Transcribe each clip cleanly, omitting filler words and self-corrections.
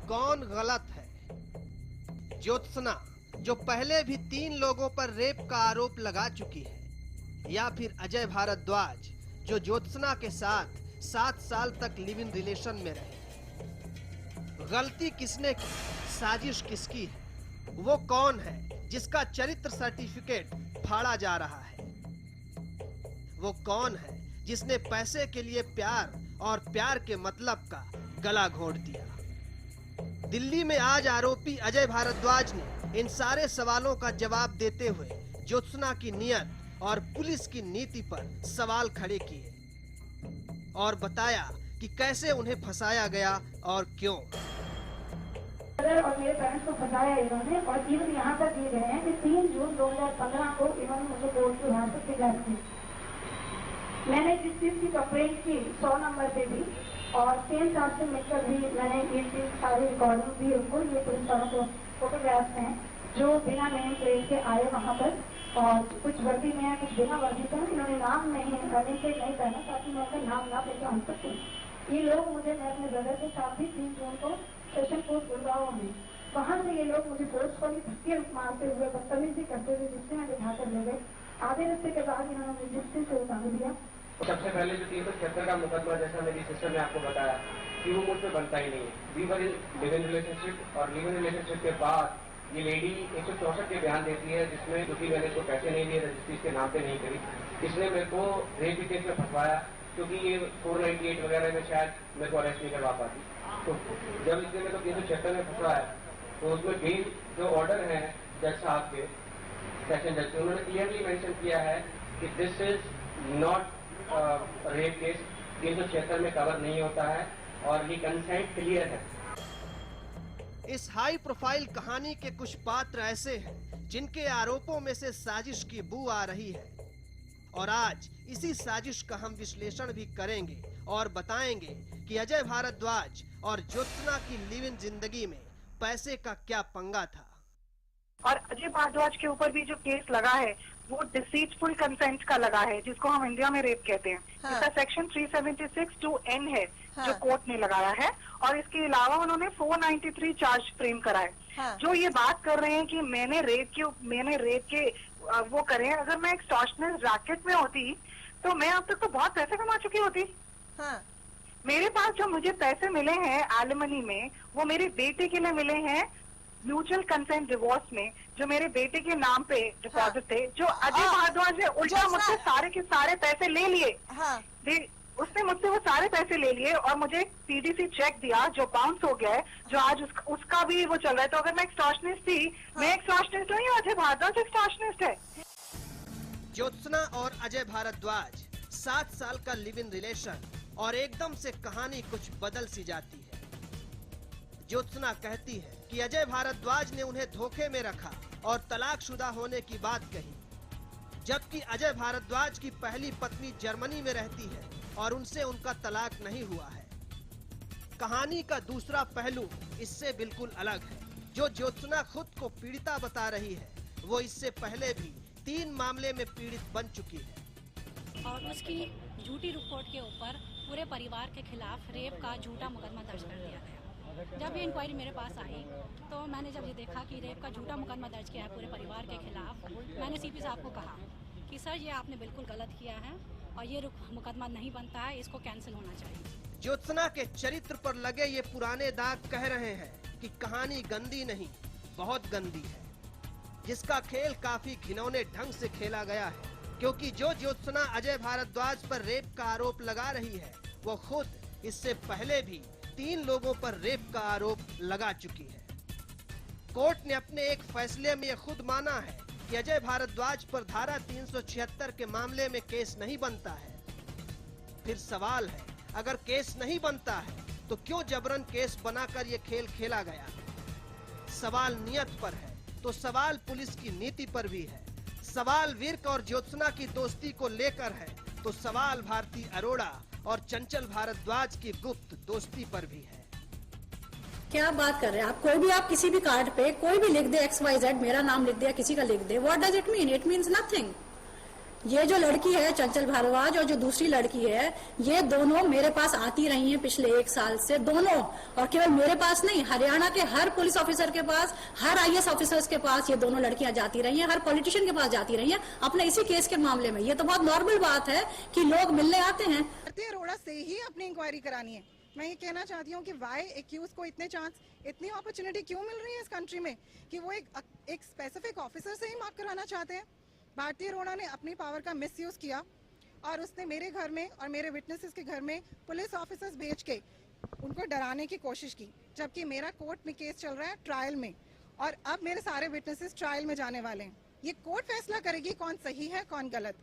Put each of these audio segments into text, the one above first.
कौन गलत है? ज्योत्सना, जो पहले भी 3 लोगों पर रेप का आरोप लगा चुकी है, या फिर अजय भारद्वाज, जो ज्योत्सना के साथ 7 साल तक लिव इन रिलेशन में रहे? गलती किसने की? साजिश किसकी है? वो कौन है जिसका चरित्र सर्टिफिकेट फाड़ा जा रहा है? वो कौन है जिसने पैसे के लिए प्यार और प्यार के मतलब का गला घोंट दिया? दिल्ली में आज आरोपी अजय भारद्वाज ने इन सारे सवालों का जवाब देते हुए ज्योत्सना की नियत और पुलिस की नीति पर सवाल खड़े किए और बताया कि कैसे उन्हें फंसाया गया और क्यों। और मेरे पेरेंट्स को फंसाया इन्होंने, और इवन यहाँ तक ये गए हैं कि 3 जून 2015 को इन्होंने मुझे कोर्ट के यहाँ से किडनैप की। मैंने जिस चीज की कंप्लेंट की 100 नंबर पे भी, और 3 साल से मिलकर भी मैंने ये चीज सारी रिकॉर्डिंग दी उनको। ये पुलिस वालों को फोटोग्राफ्स हैं जो बिना नेम प्लेट के आए वहाँ पर, और कुछ वर्दी में है, कुछ बिना वर्दी का। इन्होंने नाम नहीं पहना ताकि मैं उनका नाम ना पहचान सकूँ। ये लोग मुझे, मैं अपने ब्रदर के साथ भी 3 जून को सेशन कोर्ट गुड़गांव में, वहाँ से ये लोग मुझे फोर्सफुली धक्के मारते हुए, बदतमीजी करते हुए जिससे में बिठाकर ले गए। आधे रस्ते के बाद इन्होंने मुझे जिससे से उतार दिया। सबसे पहले जो 376 का मुकदमा, जैसा मेरी सिस्टर ने आपको बताया कि वो मुझ पर बनता ही नहीं है। We were in live in relationship, और लिव इन रिलेशनशिप के बाद ये लेडी 164 के बयान देती है जिसमें क्योंकि मैंने इसको पैसे नहीं दिए, रजिस्ट्री के नाम पे नहीं करी, इसने मेरे को रेप केस में फंसवाया, क्योंकि ये 498 वगैरह में शायद मेरे को अरेस्ट नहीं करवा पाती। तो जब इसने मेरे को 376 में फंसवाया तो उसमें बेल जो ऑर्डर है जज साहब के, सेशन जज, उन्होंने क्लियरली मेंशन किया है कि this is not rape case, 376 में कवर नहीं होता है और ये कंसेंट क्लियर है। इस हाई प्रोफाइल कहानी के कुछ पात्र ऐसे हैं जिनके आरोपों में से साजिश की बू आ रही है, और आज इसी साजिश का हम विश्लेषण भी करेंगे और बताएंगे कि अजय भारद्वाज और ज्योत्सना की लिव इन जिंदगी में पैसे का क्या पंगा था। और अजय भारद्वाज के ऊपर भी जो केस लगा है वो डिसीटफुल कंसेंट का लगा है, जिसको हम इंडिया में रेप कहते हैं। इसका सेक्शन 376(2)(n) है जो कोर्ट ने लगाया है, और इसके अलावा उन्होंने 493 चार्ज फ्रेम करा है। जो ये बात कर रहे हैं कि मैंने रेप के वो करे, अगर मैं एक्सटॉर्शनर रैकेट में होती तो मैं अब तक तो बहुत पैसे कमा चुकी होती। मेरे पास जो मुझे पैसे मिले हैं एलिमनी में, वो मेरे बेटे के लिए मिले हैं म्यूचुअल कंसेंट डिवोर्स में, जो मेरे बेटे के नाम पे डिपॉजिट थे, जो अजय भारद्वाज ने उल्टा मुझसे सारे के सारे पैसे ले लिए। उसने मुझसे वो सारे पैसे ले लिए और मुझे पीडीसी चेक दिया जो बाउंस हो गया है, जो आज उसका भी वो चल रहा है। तो अगर मैं एक्सटॉर्शनिस्ट थी, मैं एक्सटॉर्शनिस्ट हूँ, अजय भारद्वाज एक्सटॉर्शनिस्ट है। ज्योत्सना और अजय भारद्वाज 7 साल का लिव इन रिलेशन, और एकदम से कहानी कुछ बदल सी जाती है। ज्योत्सना कहती है कि अजय भारद्वाज ने उन्हें धोखे में रखा और तलाकशुदा होने की बात कही, जबकि अजय भारद्वाज की पहली पत्नी जर्मनी में रहती है और उनसे उनका तलाक नहीं हुआ है। कहानी का दूसरा पहलू इससे बिल्कुल अलग है। जो ज्योत्सना खुद को पीड़िता बता रही है, वो इससे पहले भी 3 मामले में पीड़ित बन चुकी है। और उसकी झूठी रिपोर्ट के ऊपर पूरे परिवार के खिलाफ रेप का झूठा मुकदमा दर्ज कर दिया गया। जब ये इंक्वायरी मेरे पास आई तो मैंने जब ये देखा कि रेप का झूठा मुकदमा दर्ज किया है पूरे परिवार के खिलाफ, मैंने सीपी साहब को कहा कि सर ये आपने बिल्कुल गलत किया है और ये मुकदमा नहीं बनता है, इसको कैंसिल होना चाहिए। ज्योत्सना के चरित्र पर लगे ये पुराने दाग कह रहे हैं कि कहानी गंदी नहीं, बहुत गंदी है, जिसका खेल काफी घिनौने ढंग से खेला गया है, क्योंकि जो ज्योत्सना अजय भारद्वाज पर रेप का आरोप लगा रही है, वो खुद इससे पहले भी 3 लोगों पर रेप का आरोप लगा चुकी है। कोर्ट ने अपने एक फैसले में खुद माना है कि अजय भारद्वाज पर धारा 376 के मामले में केस नहीं बनता है। फिर सवाल है, अगर केस नहीं बनता है तो क्यों जबरन केस बनाकर ये खेल खेला गया? सवाल नियत पर है तो सवाल पुलिस की नीति पर भी है। सवाल विर्क और ज्योत्सना की दोस्ती को लेकर है तो सवाल भारती अरोड़ा और चंचल भारद्वाज की गुप्त दोस्ती पर भी है। क्या बात कर रहे हैं आप? कोई भी आप किसी भी कार्ड पे कोई भी लिख दे XYZ, मेरा नाम लिख दिया, किसी का लिख दे, what does it mean? It means nothing. ये जो लड़की है चंचल भारद्वाज और जो दूसरी लड़की है, ये दोनों मेरे पास आती रही हैं पिछले 1 साल से, दोनों। और केवल मेरे पास नहीं, हरियाणा के हर पुलिस ऑफिसर के पास, हर IAS ऑफिसर्स के पास ये दोनों लड़कियां जाती रही हैं, हर पॉलिटिशियन के पास जाती रही हैं अपने इसी केस के मामले में। ये तो बहुत नॉर्मल बात है कि लोग मिलने आते हैं। भारती अरोड़ा से ही अपनी इंक्वायरी करानी है। मैं ये कहना चाहती हूँ कि वाई एक्यूज को इतने चांस, इतनी अपॉर्चुनिटी क्यों मिल रही है इस कंट्री में कि वो एक स्पेसिफिक ऑफिसर से ही मार्क कराना चाहते हैं। भारती अरोड़ा ने अपनी पावर का मिसयूज किया और उसने मेरे घर में और मेरे विटनेसेस के घर में पुलिस ऑफिसर्स भेज के उनको डराने की कोशिश की, जबकि मेरा कोर्ट में केस चल रहा है ट्रायल में, और अब मेरे सारे विटनेसेस ट्रायल में जाने वाले हैं। ये कोर्ट फैसला करेगी कौन सही है कौन गलत।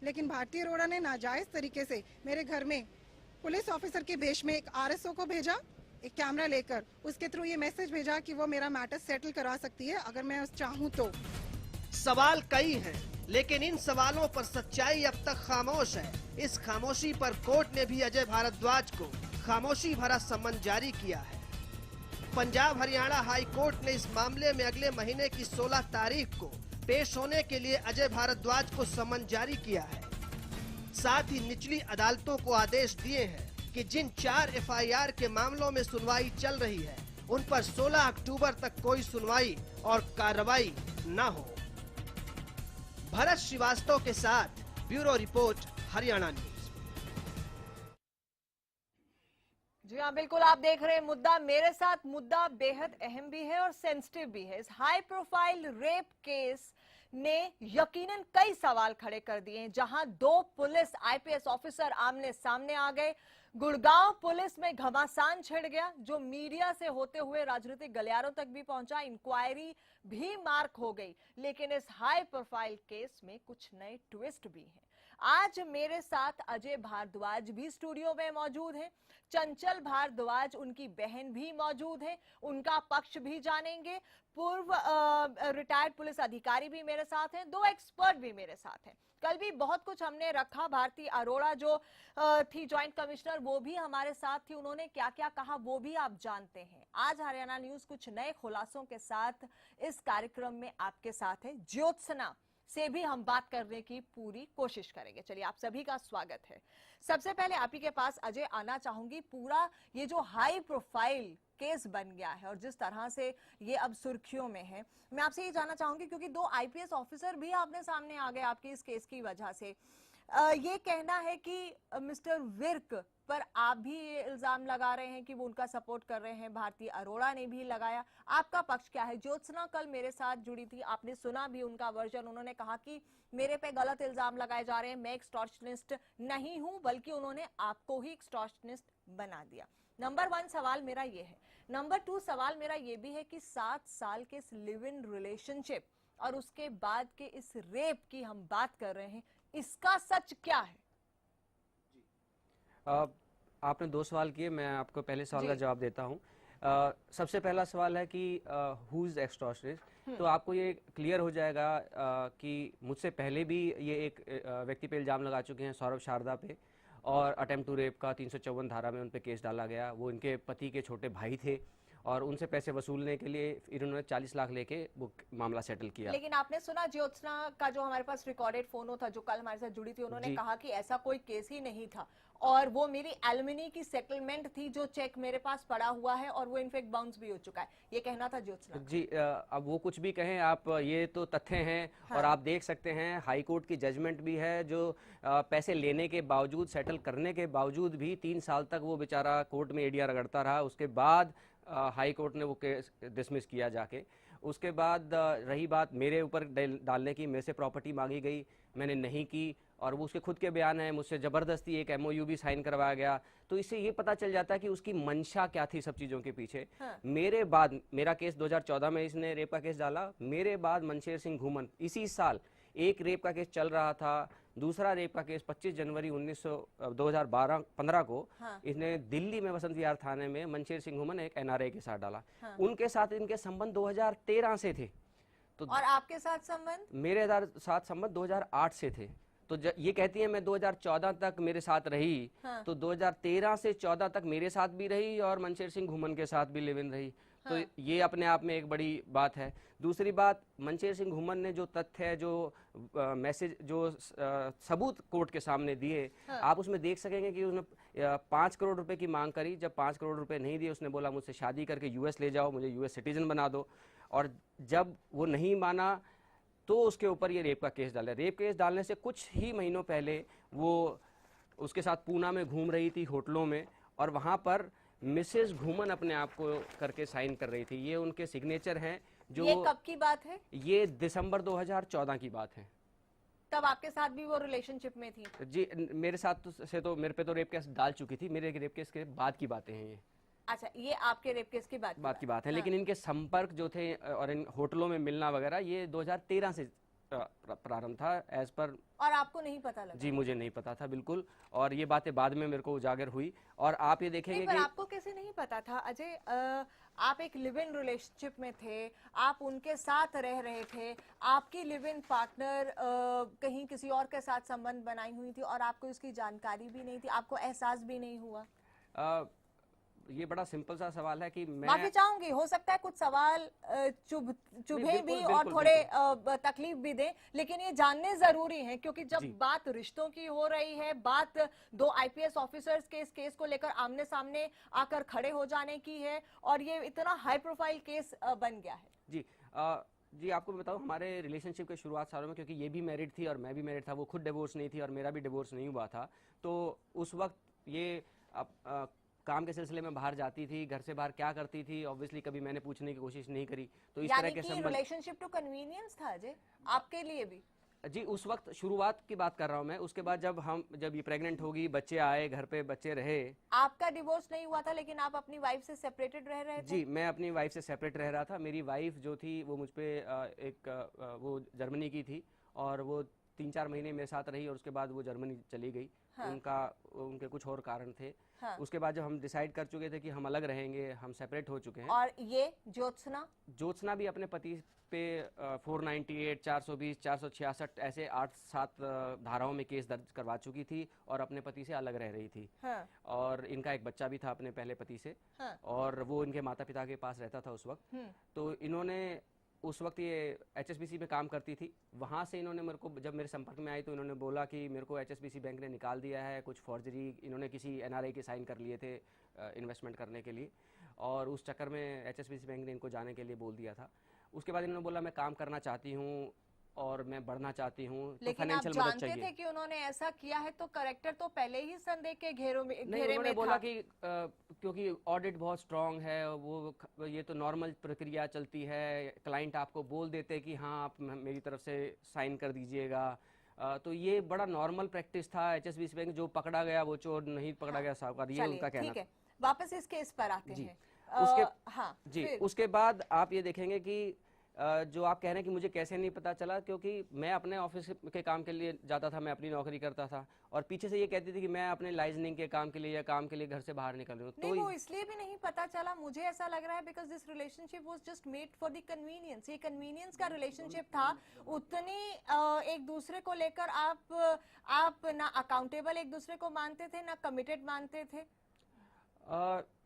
लेकिन भारती अरोड़ा ने नाजायज तरीके से मेरे घर में पुलिस ऑफिसर के भेष में एक RSO को भेजा, एक कैमरा लेकर, उसके थ्रू ये मैसेज भेजा कि वो मेरा मैटर सेटल करा सकती है अगर मैं चाहूँ तो। सवाल कई हैं, लेकिन इन सवालों पर सच्चाई अब तक खामोश है। इस खामोशी पर कोर्ट ने भी अजय भारद्वाज को खामोशी भरा सम्मन जारी किया है। पंजाब हरियाणा हाई कोर्ट ने इस मामले में अगले महीने की 16 तारीख को पेश होने के लिए अजय भारद्वाज को सम्मन जारी किया है। साथ ही निचली अदालतों को आदेश दिए हैं कि जिन 4 FIR के मामलों में सुनवाई चल रही है, उन पर 16 अक्टूबर तक कोई सुनवाई और कार्रवाई न हो। भरत श्रीवास्तव के साथ ब्यूरो रिपोर्ट, हरियाणा न्यूज। जी हाँ, बिल्कुल आप देख रहे हैं मुद्दा मेरे साथ। मुद्दा बेहद अहम भी है और सेंसिटिव भी है। इस हाई प्रोफाइल रेप केस ने यकीनन कई सवाल खड़े कर दिए हैं, जहां 2 पुलिस IPS ऑफिसर आमने सामने आ गए। गुड़गांव पुलिस में घमासान छिड़ गया, जो मीडिया से होते हुए राजनीतिक गलियारों तक भी पहुंचा। इंक्वायरी भी मार्क हो गई, लेकिन इस हाई प्रोफाइल केस में कुछ नए ट्विस्ट भी हैं। आज मेरे साथ अजय भारद्वाज भी स्टूडियो में मौजूद हैं, चंचल भारद्वाज उनकी बहन भी मौजूद है, उनका पक्ष भी जानेंगे। पूर्व रिटायर्ड पुलिस अधिकारी भी मेरे साथ हैं, 2 एक्सपर्ट भी मेरे साथ हैं। कल भी बहुत कुछ हमने रखा। भारती अरोड़ा जो थी जॉइंट कमिश्नर, वो भी हमारे साथ थी, उन्होंने क्या क्या कहा वो भी आप जानते हैं। आज हरियाणा न्यूज कुछ नए खुलासों के साथ इस कार्यक्रम में आपके साथ है। ज्योत्सना से भी हम बात करने की पूरी कोशिश करेंगे। चलिए, आप सभी का स्वागत है। सबसे पहले आप ही के पास अजय आना चाहूंगी। पूरा ये जो हाई प्रोफाइल केस बन गया है और जिस तरह से ये अब सुर्खियों में है, मैं आपसे ये जानना चाहूंगी, क्योंकि 2 IPS ऑफिसर भी आपने सामने आ गए आपके इस केस की वजह से। ये कहना है कि मिस्टर विर्क पर आप भी ये इल्जाम लगा रहे हैं कि वो उनका सपोर्ट कर रहे हैं, भारती अरोड़ा ने भी लगाया। आपका पक्ष क्या है? ज्योत्सना कल मेरे साथ जुड़ी थी, आपने सुना भी उनका वर्जन। उन्होंने कहा कि मेरे पे गलत इल्जाम लगाए जा रहे हैं, मैं एक्सटॉर्शनिस्ट नहीं हूं, बल्कि उन्होंने आपको ही एक्सटॉर्शनिस्ट बना दिया। नंबर 1 सवाल मेरा ये है। नंबर 2 सवाल मेरा ये भी है कि 7 साल के इस लिव इन रिलेशनशिप और उसके बाद के इस रेप की हम बात कर रहे हैं, इसका सच क्या है? आपने 2 सवाल किए, मैं आपको पहले सवाल का जवाब देता हूं। सबसे पहला सवाल है कि हु इज एक्सटॉर्शनिस्ट। तो आपको ये क्लियर हो जाएगा कि मुझसे पहले भी ये एक व्यक्ति पे इल्जाम लगा चुके हैं, सौरभ शारदा पे, और अटेम्प्ट टू रेप का 354 धारा में उन पे केस डाला गया। वो इनके पति के छोटे भाई थे और उनसे पैसे वसूलने के लिए इन्होंने 40 लाख लेके वो मामला सेटल किया। लेकिन आपने सुना ज्योत्सना का जो हमारे पास रिकॉर्डेड फोन था, जो कल हमारे साथ जुड़ी थी, उन्होंने कहा कि ऐसा कोई केस ही नहीं था और वो मेरी एलुमिनी की सेटलमेंट थी, जो चेक मेरे पास पड़ा हुआ है और वो इनफेक्ट बाउंस भी हो चुका है। ये कहना था ज्योत्सना जी। अब वो कुछ भी कहें आप, ये तो तथ्य हैं। हाँ। और आप देख सकते हैं हाई कोर्ट की जजमेंट भी है, जो पैसे लेने के बावजूद, सेटल करने के बावजूद भी 3 साल तक वो बेचारा कोर्ट में एडिया रगड़ता रहा। उसके बाद हाई कोर्ट ने वो केस डिसमिस किया जाके। उसके बाद रही बात मेरे ऊपर डालने की, मेरे से प्रॉपर्टी मांगी गई, मैंने नहीं की, और वो उसके खुद के बयान है, मुझसे ज़बरदस्ती एक MOU भी साइन करवाया गया। तो इससे ये पता चल जाता है कि उसकी मंशा क्या थी सब चीज़ों के पीछे। हाँ। मेरे बाद मेरा केस 2014 में इसने रेप का केस डाला। मेरे बाद मनशेर सिंह घूमन इसी साल एक रेप का केस चल रहा था, दूसरा रेप का केस 25 जनवरी 2015 को हाँ। इसने दिल्ली में वसंत विहार थाने में मनशेर सिंह घूमन एक NRA के साथ डाला। हाँ। उनके साथ इनके संबंध 2013 से थे। तो और आपके साथ संबंध? मेरे साथ संबंध 2008 से थे। तो ये कहती है मैं 2014 तक मेरे साथ रही, हाँ। तो 2013 से 14 तक मेरे साथ भी रही और मनशेर सिंह घुमन के साथ भी लिव इन रही। तो ये अपने आप में एक बड़ी बात है। दूसरी बात, मनशेर सिंह घुमन ने जो तथ्य, जो मैसेज, जो सबूत कोर्ट के सामने दिए, आप उसमें देख सकेंगे कि उसने 5 करोड़ रुपए की मांग करी। जब 5 करोड़ रुपए नहीं दिए, उसने बोला मुझसे शादी करके यूएस ले जाओ, मुझे यूएस सिटीजन बना दो। और जब वो नहीं माना तो उसके ऊपर ये रेप का केस डाला। रेप केस डालने से कुछ ही महीनों पहले वो उसके साथ पूना में घूम रही थी होटलों में, और वहाँ पर मिसेस घुमन अपने आप को करके साइन कर रही थी। ये उनके सिग्नेचर हैं। जो ये कब की बात है? ये दिसंबर 2014 की बात है। तब आपके साथ भी वो रिलेशनशिप में थी? जी, मेरे साथ से तो मेरे पे तो रेप केस डाल चुकी थी। मेरे रेप केस के बाद की बातें हैं ये। अच्छा, ये आपके रेप केस की बात की बात है। लेकिन इनके संपर्क जो थे और इन होटलों में मिलना वगैरह, ये 2013 से प्रारंभ था एज पर। और आपको नहीं पता लगा? जी, मुझे नहीं पता था बिल्कुल, और ये बातें बाद में मेरे को उजागर हुई। और आप ये देखेंगे कि आपको कैसे नहीं पता था अजय? आप एक लिव इन रिलेशनशिप में थे, आप उनके साथ रह रहे थे, आपकी लिव इन पार्टनर कहीं किसी और के साथ संबंध बनाई हुई थी और आपको इसकी जानकारी भी नहीं थी, आपको एहसास भी नहीं हुआ? ये बड़ा सिंपल सा सवाल है कि मैं माफी चाहूंगी, हो सकता है कुछ सवाल चुभे भी और थोड़े तकलीफ भी दें, लेकिन ये जानने जरूरी है, क्योंकि जब बात रिश्तों की हो रही है, बात 2 आईपीएस ऑफिसर्स के इस केस को लेकर आमने सामने आकर खड़े हो जाने की है, और ये इतना हाई प्रोफाइल केस बन गया है। जी, आपको मैं बताऊं, हमारे रिलेशनशिप के शुरुआत सालों में, क्योंकि ये भी मैरिड थी और मैं भी मैरिड था, वो खुद डिवोर्स नहीं थी और मेरा भी डिवोर्स नहीं हुआ था, तो उस वक्त ये काम के सिलसिले में बाहर जाती थी, घर से बाहर क्या करती थी, ऑब्वियसली कभी मैंने पूछने की कोशिश नहीं करी। तो इस तरह के संबंध, रिलेशनशिप टू कन्वीनियंस था अजय आपके लिए भी? जी, उस वक्त शुरुआत की बात कर रहा हूँ मैं। उसके बाद जब ये प्रेग्नेंट होगी, बच्चे आए, घर पे बच्चे रहे। आपका डिवोर्स नहीं हुआ था, लेकिन आप अपनी वाइफ से सेपरेटेड रह रहे थे? जी, मैं अपनी वाइफ से सेपरेट रह रहा था। मेरी वाइफ जो थी वो मुझ पे वो जर्मनी की थी, और वो 3-4 महीने मेरे साथ रही और उसके बाद वो जर्मनी चली गई। उनके कुछ और कारण थे। उसके बाद जब हम डिसाइड कर चुके थे कि हम अलग रहेंगे, हम सेपरेट हो चुके हैं। और ये ज्योत्सना भी अपने पति पे 498, 420, 466 ऐसे 8-7 धाराओं में केस दर्ज करवा चुकी थी और अपने पति से अलग रह रही थी। और इनका एक बच्चा भी था अपने पहले पति से, और वो इनके माता पिता के पास रहता था उस वक्त। तो इन्होंने उस वक्त ये HSBC में काम करती थी। वहाँ से इन्होंने मेरे को, जब मेरे संपर्क में आई तो इन्होंने बोला कि मेरे को HSBC बैंक ने निकाल दिया है, कुछ फॉर्जरी इन्होंने किसी NRI के साइन कर लिए थे इन्वेस्टमेंट करने के लिए, और उस चक्कर में HSBC बैंक ने इनको जाने के लिए बोल दिया था। उसके बाद इन्होंने बोला मैं काम करना चाहती हूँ और मैं बढ़ना चाहती हूँ, तो फाइनेंशियल मदद चाहिए। थे कि उन्होंने ऐसा किया है, तो करेक्टर तो पहले ही संदेह के घेरे में बोला कि क्योंकि ऑडिट बहुत स्ट्रांग है, वो ये तो नॉर्मल प्रक्रिया चलती है, क्लाइंट आपको बोल देते कि हाँ आप मेरी तरफ से साइन कर दीजिएगा, तो ये बड़ा नॉर्मल प्रैक्टिस था। HSBC बैंक जो पकड़ा गया वो चोर, नहीं पकड़ा गया साहूकार, ये उनका कहना था। वापस इस केस पर आते हैं। उसके बाद आप ये देखेंगे कि जो आप कह रहे हैं कि मुझे कैसे नहीं पता चला, क्योंकि मैं अपने ऑफिस के काम के लिए जाता था, मैं अपनी नौकरी करता था, और पीछे से ये कहती थी कि मैं अपने लाइसेंसिंग के काम के लिए या काम के लिए घर से बाहर निकल रही हूँ। तो वो इसलिए भी नहीं पता चला, मुझे ऐसा लग रहा है, because this relationship was just made for the convenience. ये कन्वीनियंस का रिलेशनशिप था। उतनी एक दूसरे को लेकर आप ना अकाउंटेबल एक दूसरे को मानते थे, ना कमिटेड मानते थे।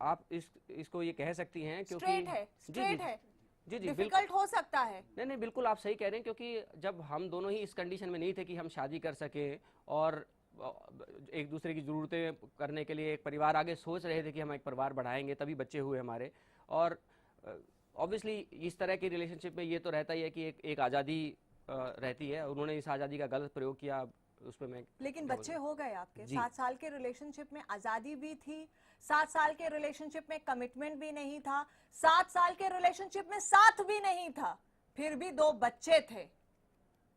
आप इसको ये कह सकती हैं क्योंकि स्ट्रेट है। जी डिफिकल्ट हो सकता है। नहीं, बिल्कुल आप सही कह रहे हैं, क्योंकि जब हम दोनों ही इस कंडीशन में नहीं थे कि हम शादी कर सके और एक दूसरे की ज़रूरतें करने के लिए एक परिवार आगे सोच रहे थे कि हम एक परिवार बढ़ाएंगे, तभी बच्चे हुए हमारे। और ऑब्वियसली इस तरह की रिलेशनशिप में ये तो रहता ही है कि एक आज़ादी रहती है। उन्होंने इस आज़ादी का गलत प्रयोग किया, उस पर मैं, लेकिन बच्चे हो गए आपके। 7 साल के रिलेशनशिप में आज़ादी भी थी, 7 साल के रिलेशनशिप में कमिटमेंट भी नहीं था, 7 साल के रिलेशनशिप में साथ भी नहीं था, फिर भी 2 बच्चे थे,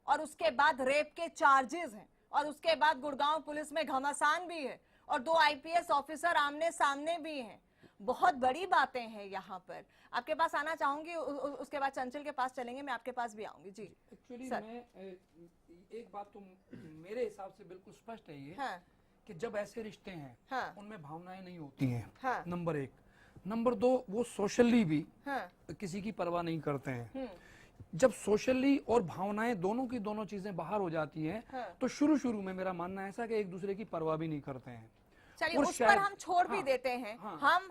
और उसके बाद रेप के चार्जेस हैं, और उसके बाद गुड़गांव पुलिस में घमासान भी है, और 2 आईपीएस ऑफिसर आमने सामने भी हैं। बहुत बड़ी बातें हैं यहाँ पर। आपके पास आना चाहूंगी, उसके बाद चंचल के पास चलेंगे, मैं आपके पास भी आऊंगी। जी एक्चुअली मैं एक बात तो मेरे हिसाब से बिल्कुल स्पष्ट है ये, कि जब ऐसे रिश्ते हैं उनमें भावनाएं नहीं होती हैं। नंबर 1। नंबर 2, वो सोशली भी किसी की परवाह नहीं करते हैं। जब सोशली और भावनाएं दोनों की दोनों चीजें बाहर हो जाती हैं, तो शुरू में मेरा मानना ऐसा कि एक दूसरे की परवाह भी नहीं करते हैं। चलिए उस पर हम छोड़ भी देते हैं।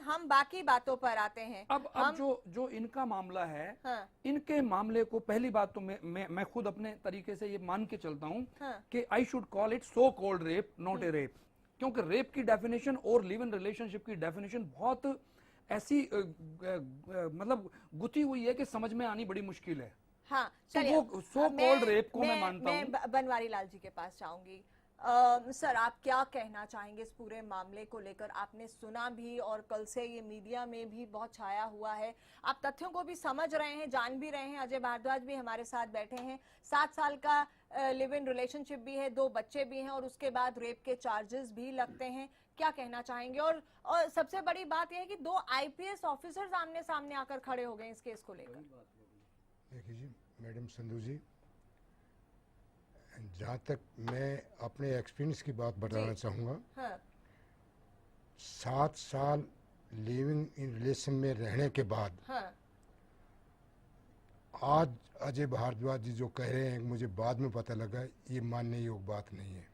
हम बाकी बातों पर आते हैं। अब जो इनका मामला है, इनके मामले को पहली बात तो मैं खुद अपने तरीके से ये मान के चलता हूँ कि I should call it so called rape, not a rape, क्योंकि रेप की डेफिनेशन और लिव इन रिलेशनशिप की डेफिनेशन बहुत ऐसी मतलब गुथी हुई है कि समझ में आनी बड़ी मुश्किल है। हाँ, तो वो सो कॉल्ड रेप को मैं मानता हूँ। मैं बनवारी लाल जी के पास जाऊंगी। सर, आप क्या कहना चाहेंगे इस पूरे मामले को लेकर? आपने सुना भी और कल से ये मीडिया में भी बहुत छाया हुआ है, आप तथ्यों को भी समझ रहे हैं, जान भी रहे हैं। अजय भारद्वाज भी हमारे साथ बैठे हैं, 7 साल का लिव इन रिलेशनशिप भी है, 2 बच्चे भी हैं और उसके बाद रेप के चार्जेस भी लगते हैं। क्या कहना चाहेंगे? और सबसे बड़ी बात यह है कि 2 IPS ऑफिसर्स आमने सामने आकर खड़े हो गए इस केस को लेकर। देखिए जी मैडम संधू जी, जहाँ तक मैं अपने एक्सपीरियंस की बात बताना चाहूँगा, 7 साल लिविंग इन रिलेशन में रहने के बाद आज अजय भारद्वाज जी जो कह रहे हैं, मुझे बाद में पता लगा ये मानने योग्य बात नहीं है।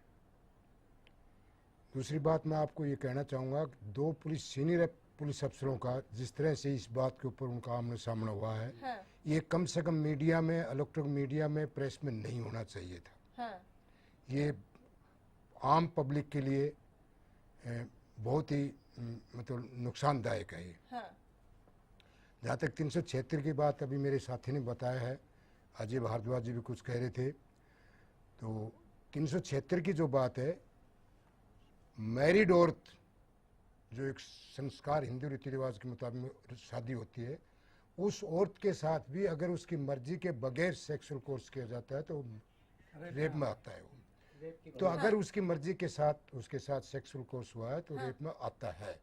दूसरी बात मैं आपको ये कहना चाहूँगा, 2 सीनियर पुलिस अफसरों का जिस तरह से इस बात के ऊपर उनका आमने सामना हुआ है, ये कम से कम मीडिया में, इलेक्ट्रॉनिक मीडिया में, प्रेस में नहीं होना चाहिए था। ये आम पब्लिक के लिए बहुत ही मतलब नुकसानदायक है ये। जहाँ तक 376 की बात अभी मेरे साथी ने बताया है, अजय भारद्वाज जी भी कुछ कह रहे थे, तो 376 की जो बात है, मैरिड औरत जो एक संस्कार हिंदू रीति रिवाज के मुताबिक शादी होती है, उस औरत के साथ भी अगर उसकी मर्जी के बगैर सेक्सुअल कोर्स किया जाता है तो रेप में आता है वो। तो अगर उसकी मर्जी के साथ उसके साथ सेक्सुअल कोर्स हुआ है तो रेप में आता है।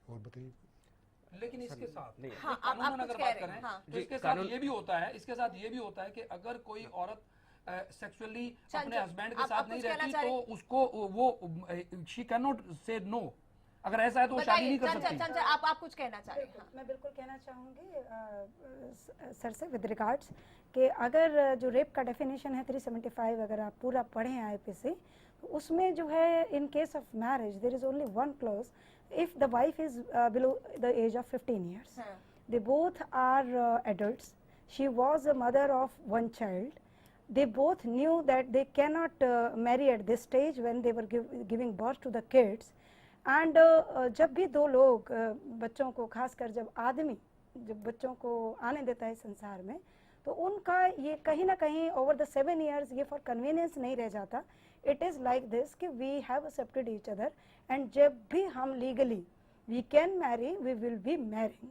और बताइए। लेकिन इसके साथ कानून अगर बात करें तो इसके साथ ये भी होता है, इसके साथ ये भी होता है कि अगर कोई औरत सेक्सुअली अपने हस्बैंड के साथ नहीं रहती तो उसको वो शी कैन नॉट से नो। अगर ऐसा है तो वो शादी नहीं कर सकती। आप कुछ कहना चाहिए? मैं बिल्कुल कहना चाहूँगी सर से विद रिगार्ड्स कि अगर जो रेप का डेफिनेशन है 375 अगर आप पूरा पढ़ें IPC, तो उसमें जो है in case of marriage there is only 1 clause, if the wife is below the age of 15 years, they both are adults, she was a mother of 1 child, they both knew that they cannot marry at this stage when they were giving birth to the kids, and जब भी 2 लोग बच्चों को, खासकर जब आदमी जब बच्चों को आने देता है संसार में, तो उनका ये कहीं ना कहीं ओवर द 7 years ये फॉर कन्वीनियंस नहीं रह जाता। इट इज़ लाइक दिस कि we have accepted each other, and जब भी हम legally we can marry, we will be marrying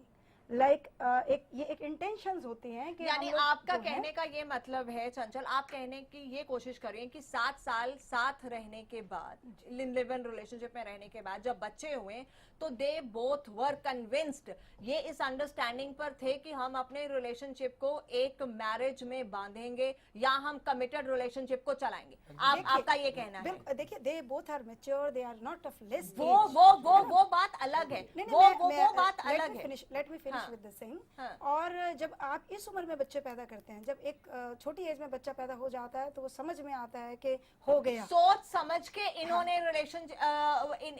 like एक इंटेंशंस होती हैं कि यानी आपका कहने का ये मतलब है चंचल, आप कहने की ये कोशिश कर रही हैं कि 7 साल साथ रहने के बाद, लिव इन रिलेशनशिप में रहने के बाद जब बच्चे हुए तो दे बोथ वर कन्विंस्ड, ये इस अंडरस्टैंडिंग पर थे कि हम अपने रिलेशनशिप को एक मैरिज में बांधेंगे या हम कमिटेड रिलेशनशिप को चलाएंगे। आपका ये कहना है? देखिए, they both are mature, they are not of less age. वो बात अलग है, वो बात अलग है। Let me finish with the thing. और जब आप इस उम्र में बच्चे पैदा करते हैं, जब एक छोटी एज में बच्चा पैदा हो जाता है तो वो समझ में आता है कि हो गया, सोच समझ के इन्होंने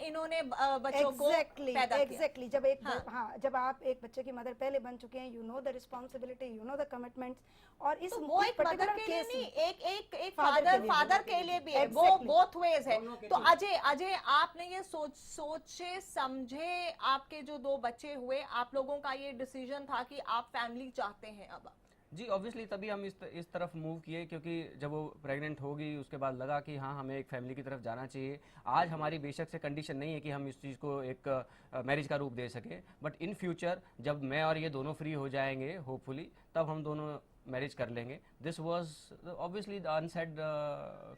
इन्होंने बच्चों को एग्जैक्टली जब एक जब आप एक बच्चे की मदर पहले बन चुके हैं, you know the responsibility, you know the commitment. और इस वो एक मदर के लिए नहीं, एक फादर के लिए भी है, वो बोथ वेज है। तो अजय आपने ये सोचे समझे, आपके जो 2 बच्चे हुए, आप लोगों का ये डिसीजन था कि आप फैमिली चाहते हैं अब? जी ऑब्वियसली तभी हम इस तरफ मूव किए, क्योंकि जब वो प्रेग्नेंट होगी उसके बाद लगा कि हाँ हमें एक फैमिली की तरफ जाना चाहिए। आज हमारी बेशक से कंडीशन नहीं है कि हम इस चीज़ को एक मैरिज का रूप दे सके, बट इन फ्यूचर जब मैं और ये दोनों फ्री हो जाएंगे होपफुली, तब हम दोनों मैरिज कर लेंगे। This was obviously the unsaid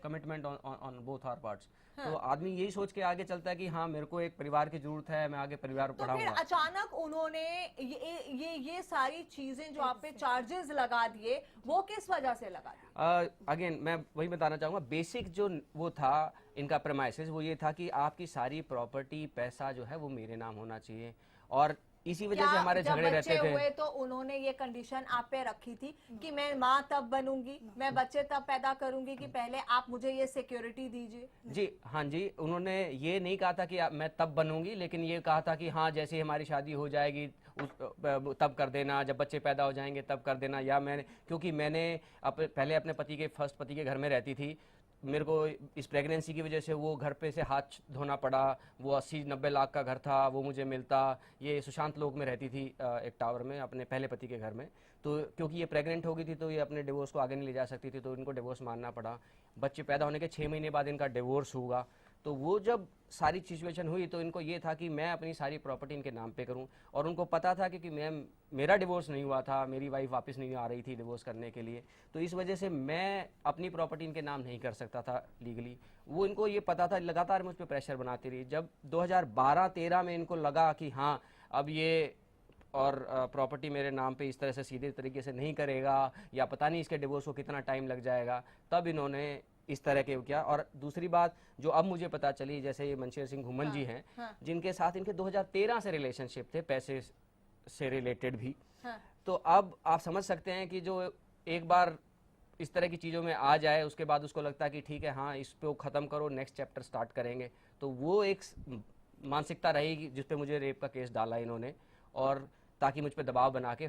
commitment on both our parts. तो आदमी यही सोच के आगे चलता है कि हाँ मेरे को एक परिवार की जरूरत है, मैं आगे परिवार बढ़ाऊंगा। तो फिर अचानक उन्होंने ये सारी चीजें जो आप पे चार्जेस लगा दिए, वो किस वजह से लगा दिए? अगेन मैं वही बताना चाहूंगा, बेसिक जो वो था इनका प्रेमाइसिस वो ये था कि आपकी सारी प्रॉपर्टी, पैसा जो है वो मेरे नाम होना चाहिए। और इसी वजह से हमारे झगड़े रहते थे। हुए तो उन्होंने ये कंडीशन आप पे रखी थी कि मैं माँ तब बनूंगी, मैं बच्चे तब पैदा करूंगी कि पहले आप मुझे ये सिक्योरिटी दीजिए? जी हाँ जी, उन्होंने ये नहीं कहा था कि मैं तब बनूंगी, लेकिन ये कहा था कि हाँ जैसे हमारी शादी हो जाएगी तब कर देना, जब बच्चे पैदा हो जाएंगे तब कर देना। या मैंने, क्योंकि मैंने पहले अपने फर्स्ट पति के घर में रहती थी, मेरे को इस प्रेगनेंसी की वजह से वो घर पे से हाथ धोना पड़ा। वो 80-90 लाख का घर था, वो मुझे मिलता। ये सुशांत लोक में रहती थी एक टावर में अपने पहले पति के घर में। तो क्योंकि ये प्रेग्नेंट हो गई थी तो ये अपने डिवोर्स को आगे नहीं ले जा सकती थी, तो इनको डिवोर्स मानना पड़ा। बच्चे पैदा होने के 6 महीने बाद इनका डिवोर्स हुआ। तो वो जब सारी सिचुएशन हुई तो इनको ये था कि मैं अपनी सारी प्रॉपर्टी इनके नाम पे करूं, और उनको पता था कि मेरा डिवोर्स नहीं हुआ था, मेरी वाइफ वापस नहीं आ रही थी डिवोर्स करने के लिए, तो इस वजह से मैं अपनी प्रॉपर्टी इनके नाम नहीं कर सकता था लीगली। वो इनको ये पता था, लगातार मुझ पर प्रेशर बनाती रही। जब 2012-13 में इनको लगा कि हाँ अब ये और प्रॉपर्टी मेरे नाम पे इस तरह से सीधे तरीके से नहीं करेगा, या पता नहीं इसके डिवोर्स को कितना टाइम लग जाएगा, तब इन्होंने इस तरह के किया। और दूसरी बात जो अब मुझे पता चली, जैसे ये मनशेर सिंह घुमन जी हैं, जिनके साथ इनके 2013 से रिलेशनशिप थे, पैसे से रिलेटेड भी। तो अब आप समझ सकते हैं कि जो एक बार इस तरह की चीज़ों में आ जाए, उसके बाद उसको लगता है कि ठीक है हाँ इस पे ख़त्म करो, नेक्स्ट चैप्टर स्टार्ट करेंगे। तो वो एक मानसिकता रहेगी जिस पे मुझे रेप का केस डाला इन्होंने, और ताकि मुझ पे दबाव बना के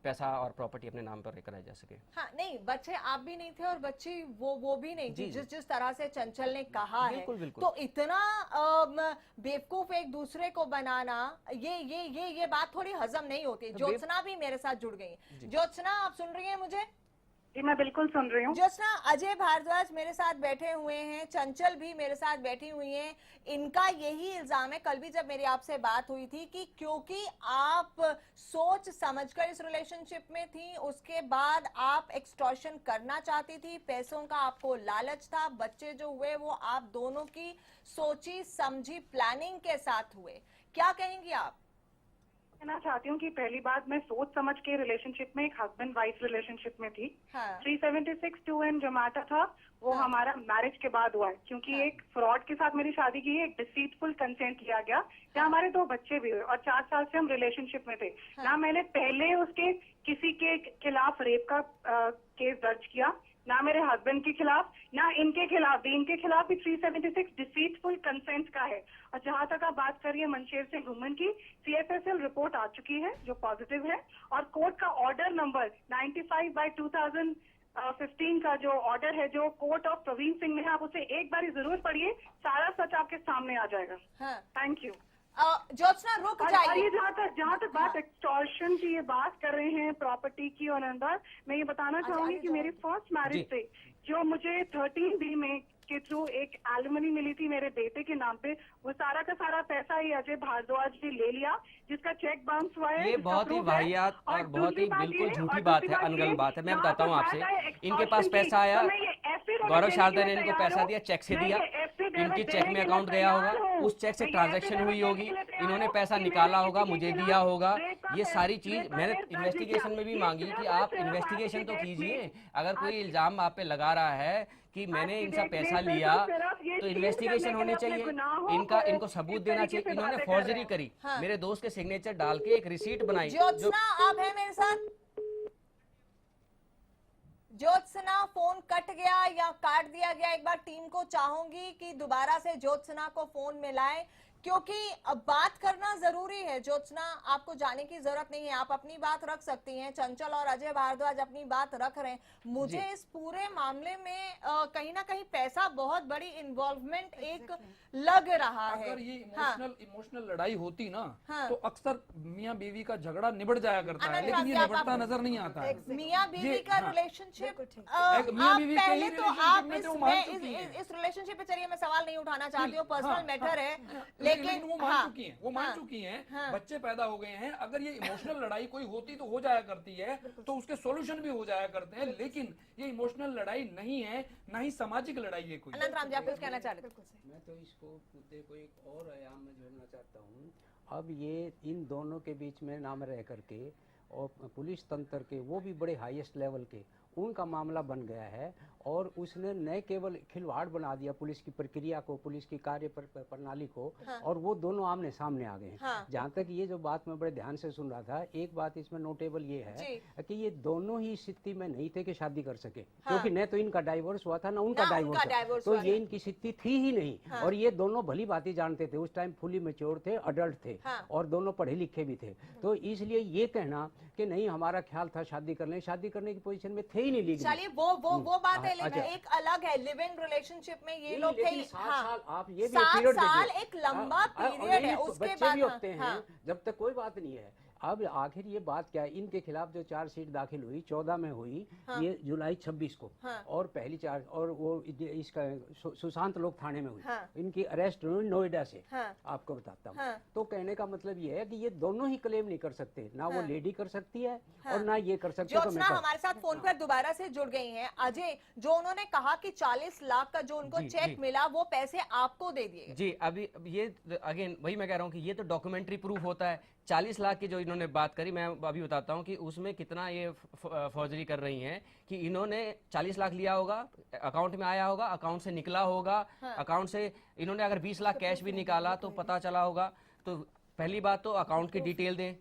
पैसा और प्रॉपर्टी अपने नाम पर कराई जा सके। हाँ, नहीं, बच्चे आप भी नहीं थे और बच्ची वो भी नहीं थी। जिस तरह से चंचल ने कहा बिल्कुल, है, बिल्कुल। तो इतना बेवकूफ एक दूसरे को बनाना, ये बात थोड़ी हजम नहीं होती। ज्योत्सना भी मेरे साथ जुड़ गई। ज्योत्सना, आप सुन रही हैं मुझे? जी मैं बिल्कुल सुन रही हूँ। ज्योत्सना, अजय भारद्वाज मेरे साथ बैठे हुए हैं, चंचल भी मेरे साथ बैठी हुई हैं। इनका यही इल्जाम है, कल भी जब मेरी आपसे बात हुई थी, कि क्योंकि आप सोच समझकर इस रिलेशनशिप में थी, उसके बाद आप एक्सटॉर्शन करना चाहती थी, पैसों का आपको लालच था, बच्चे जो हुए वो आप दोनों की सोची समझी प्लानिंग के साथ हुए। क्या कहेंगी आप? कहना चाहती हूँ कि पहली बात, मैं सोच समझ के रिलेशनशिप में, एक हस्बैंड वाइफ रिलेशनशिप में थी। 376(2)(n) जो मैटर था वो हमारा मैरिज के बाद हुआ है, क्योंकि एक फ्रॉड के साथ मेरी शादी की है, एक डिसीटफुल कंसेंट लिया गया, जहाँ हमारे 2 बच्चे भी हुए, और 4 साल से हम रिलेशनशिप में थे। ना मैंने पहले उसके किसी के खिलाफ रेप का केस दर्ज किया, ना मेरे हस्बैंड के खिलाफ, ना इनके खिलाफ भी। इनके खिलाफ भी 376 डिसीटफुल कंसेंट का है। और जहां तक आप बात करिए मनशेर सिंह घुमन की, CFSL रिपोर्ट आ चुकी है जो पॉजिटिव है, और कोर्ट का ऑर्डर नंबर 95/2015 का जो ऑर्डर है, जो कोर्ट ऑफ प्रवीण सिंह में है, आप उसे एक बार जरूर पढ़िए, सारा सच आपके सामने आ जाएगा। Thank you. ज्योत्सना, रुक जाइए। जहाँ तक बात एक्सटॉर्शन की ये बात कर रहे हैं, प्रॉपर्टी की, और अंदर मैं ये बताना चाहूंगी कि मेरी फर्स्ट मैरिज से जो मुझे 13B में के थ्रू एक एलिमनी मिली थी मेरे बेटे के नाम पे, वो सारा का सारा पैसा ये अजय भारद्वाज ने ले लिया, जिसका चेक बाउंस हुआ है। ये बहुत ही वाहियात और बहुत ही बिल्कुल झूठी बात है, अनगढ़ बात है। मैं बताता हूँ आपसे, इनके पास पैसा आया, गौरव शारदा ने इनको पैसा दिया, चेक से दिया, इनके चेक में अकाउंट गया होगा, उस चेक से ट्रांजैक्शन हुई होगी, इन्होंने पैसा निकाला होगा, मुझे दिया होगा। ये सारी चीज मैंने इन्वेस्टिगेशन में भी मांगी कि आप इन्वेस्टिगेशन तो कीजिए। अगर कोई इल्जाम आप पे लगा रहा है कि मैंने इनसे पैसा लिया, तो इन्वेस्टिगेशन होनी चाहिए, इनको सबूत देना चाहिए। इन्होंने फॉर्जरी करी, मेरे दोस्त के सिग्नेचर डाल के एक रिसीट बनाई। ज्योत्सना, आप हैं मेरे साथ? ज्योत्सना, फोन कट गया या काट दिया गया, एक बार टीम को चाहूंगी कि दोबारा से ज्योत्सना को फोन मिलाएं, क्योंकि अब बात करना जरूरी है। ज्योत्सना, आपको जाने की जरूरत नहीं है, आप अपनी बात रख सकती हैं, चंचल और अजय भारद्वाज अपनी बात रख रहे हैं। मुझे इस पूरे मामले में कहीं ना कहीं पैसा बहुत बड़ी इन्वॉल्वमेंट एक लग रहा है। अगर ये इमोशनल लड़ाई होती ना, तो अक्सर मियाँ बीवी का झगड़ा निबड़ जाया करता है, लेकिन ये निबड़ता नजर नहीं आता है। मियाँ बीवी का रिलेशनशिप, पहले तो आप इस रिलेशनशिप पे, चलिए मैं सवाल नहीं उठाना चाहती हूँ, पर्सनल मैटर है, लेकिन वो मान चुकी हैं, बच्चे पैदा हो गए हैं। अगर ये इमोशनल लड़ाई कोई होती तो हो जाया करती है, तो उसके सॉल्यूशन भी हो जाया करते हैं, लेकिन ये इमोशनल लड़ाई नहीं है, ना ही सामाजिक लड़ाई है कोई। अनंत राम जी, आप कुछ कहना चाहते हैं? मैं तो इसको मुद्दे को एक और आयाम में जोड़ना चाहता हूँ। अब ये इन दोनों के बीच में नाम रह करके, और पुलिस तंत्र के, वो भी बड़े हाईएस्ट लेवल के, उनका मामला बन गया है और उसने न केवल खिलवाड़ बना दिया पुलिस की प्रक्रिया को, पुलिस की कार्य प्रणाली को, और वो दोनों आमने सामने आ गए हैं। जहाँ तक ये जो बात मैं बड़े ध्यान से सुन रहा था, एक बात इसमें नोटेबल ये है कि ये दोनों ही स्थिति में नहीं थे कि शादी कर सके, क्योंकि न तो इनका डाइवोर्स हुआ था, न उनका डाइवोर्स, तो ये इनकी स्थिति थी ही नहीं। और ये दोनों भली बातें जानते थे, उस टाइम फुली मैच्योर थे, अडल्ट थे, और दोनों पढ़े लिखे भी थे। तो इसलिए ये कहना कि नहीं हमारा ख्याल था शादी करने की पोजीशन में थे ही नहीं लीगली। चलिए वो बात है, लेकिन एक अलग है लिव इन रिलेशनशिप में ये लोग थे। 7 साल, आप ये भी 7 साल एक लंबा पीरियड है, उसके बच्चे भी होते हैं, जब तक कोई बात नहीं है। अब आखिर ये बात क्या है, इनके खिलाफ जो चार्जशीट दाखिल हुई 14 में हुई, ये जुलाई 26 को, और पहली चार्ज और वो इसका सुशांत लोग थाने में हुई, इनकी अरेस्ट हुई नोएडा से, आपको बताता हूँ। तो कहने का मतलब ये है कि ये दोनों ही क्लेम नहीं कर सकते, ना वो लेडी कर सकती है और ना ये कर सकते। ज्योत्सना हमारे साथ फोन पर दोबारा से जुड़ गई हैं। अजय, जो उन्होंने कहा कि 40 लाख का जो उनको चेक मिला वो पैसे आपको दे दिए जी। अभी ये अगेन वही मैं कह रहा हूँ कि ये तो डॉक्यूमेंट्री प्रूफ होता है। 40 लाख की जो इन्होंने बात करी, मैं अभी बताता हूँ कि उसमें कितना ये फौजरी कर रही हैं कि इन्होंने 40 लाख लिया होगा, अकाउंट में आया होगा, अकाउंट से निकला होगा, अकाउंट से इन्होंने अगर 20 लाख कैश भी निकाला तो पता चला होगा। तो पहली बात तो अकाउंट की डिटेल दें,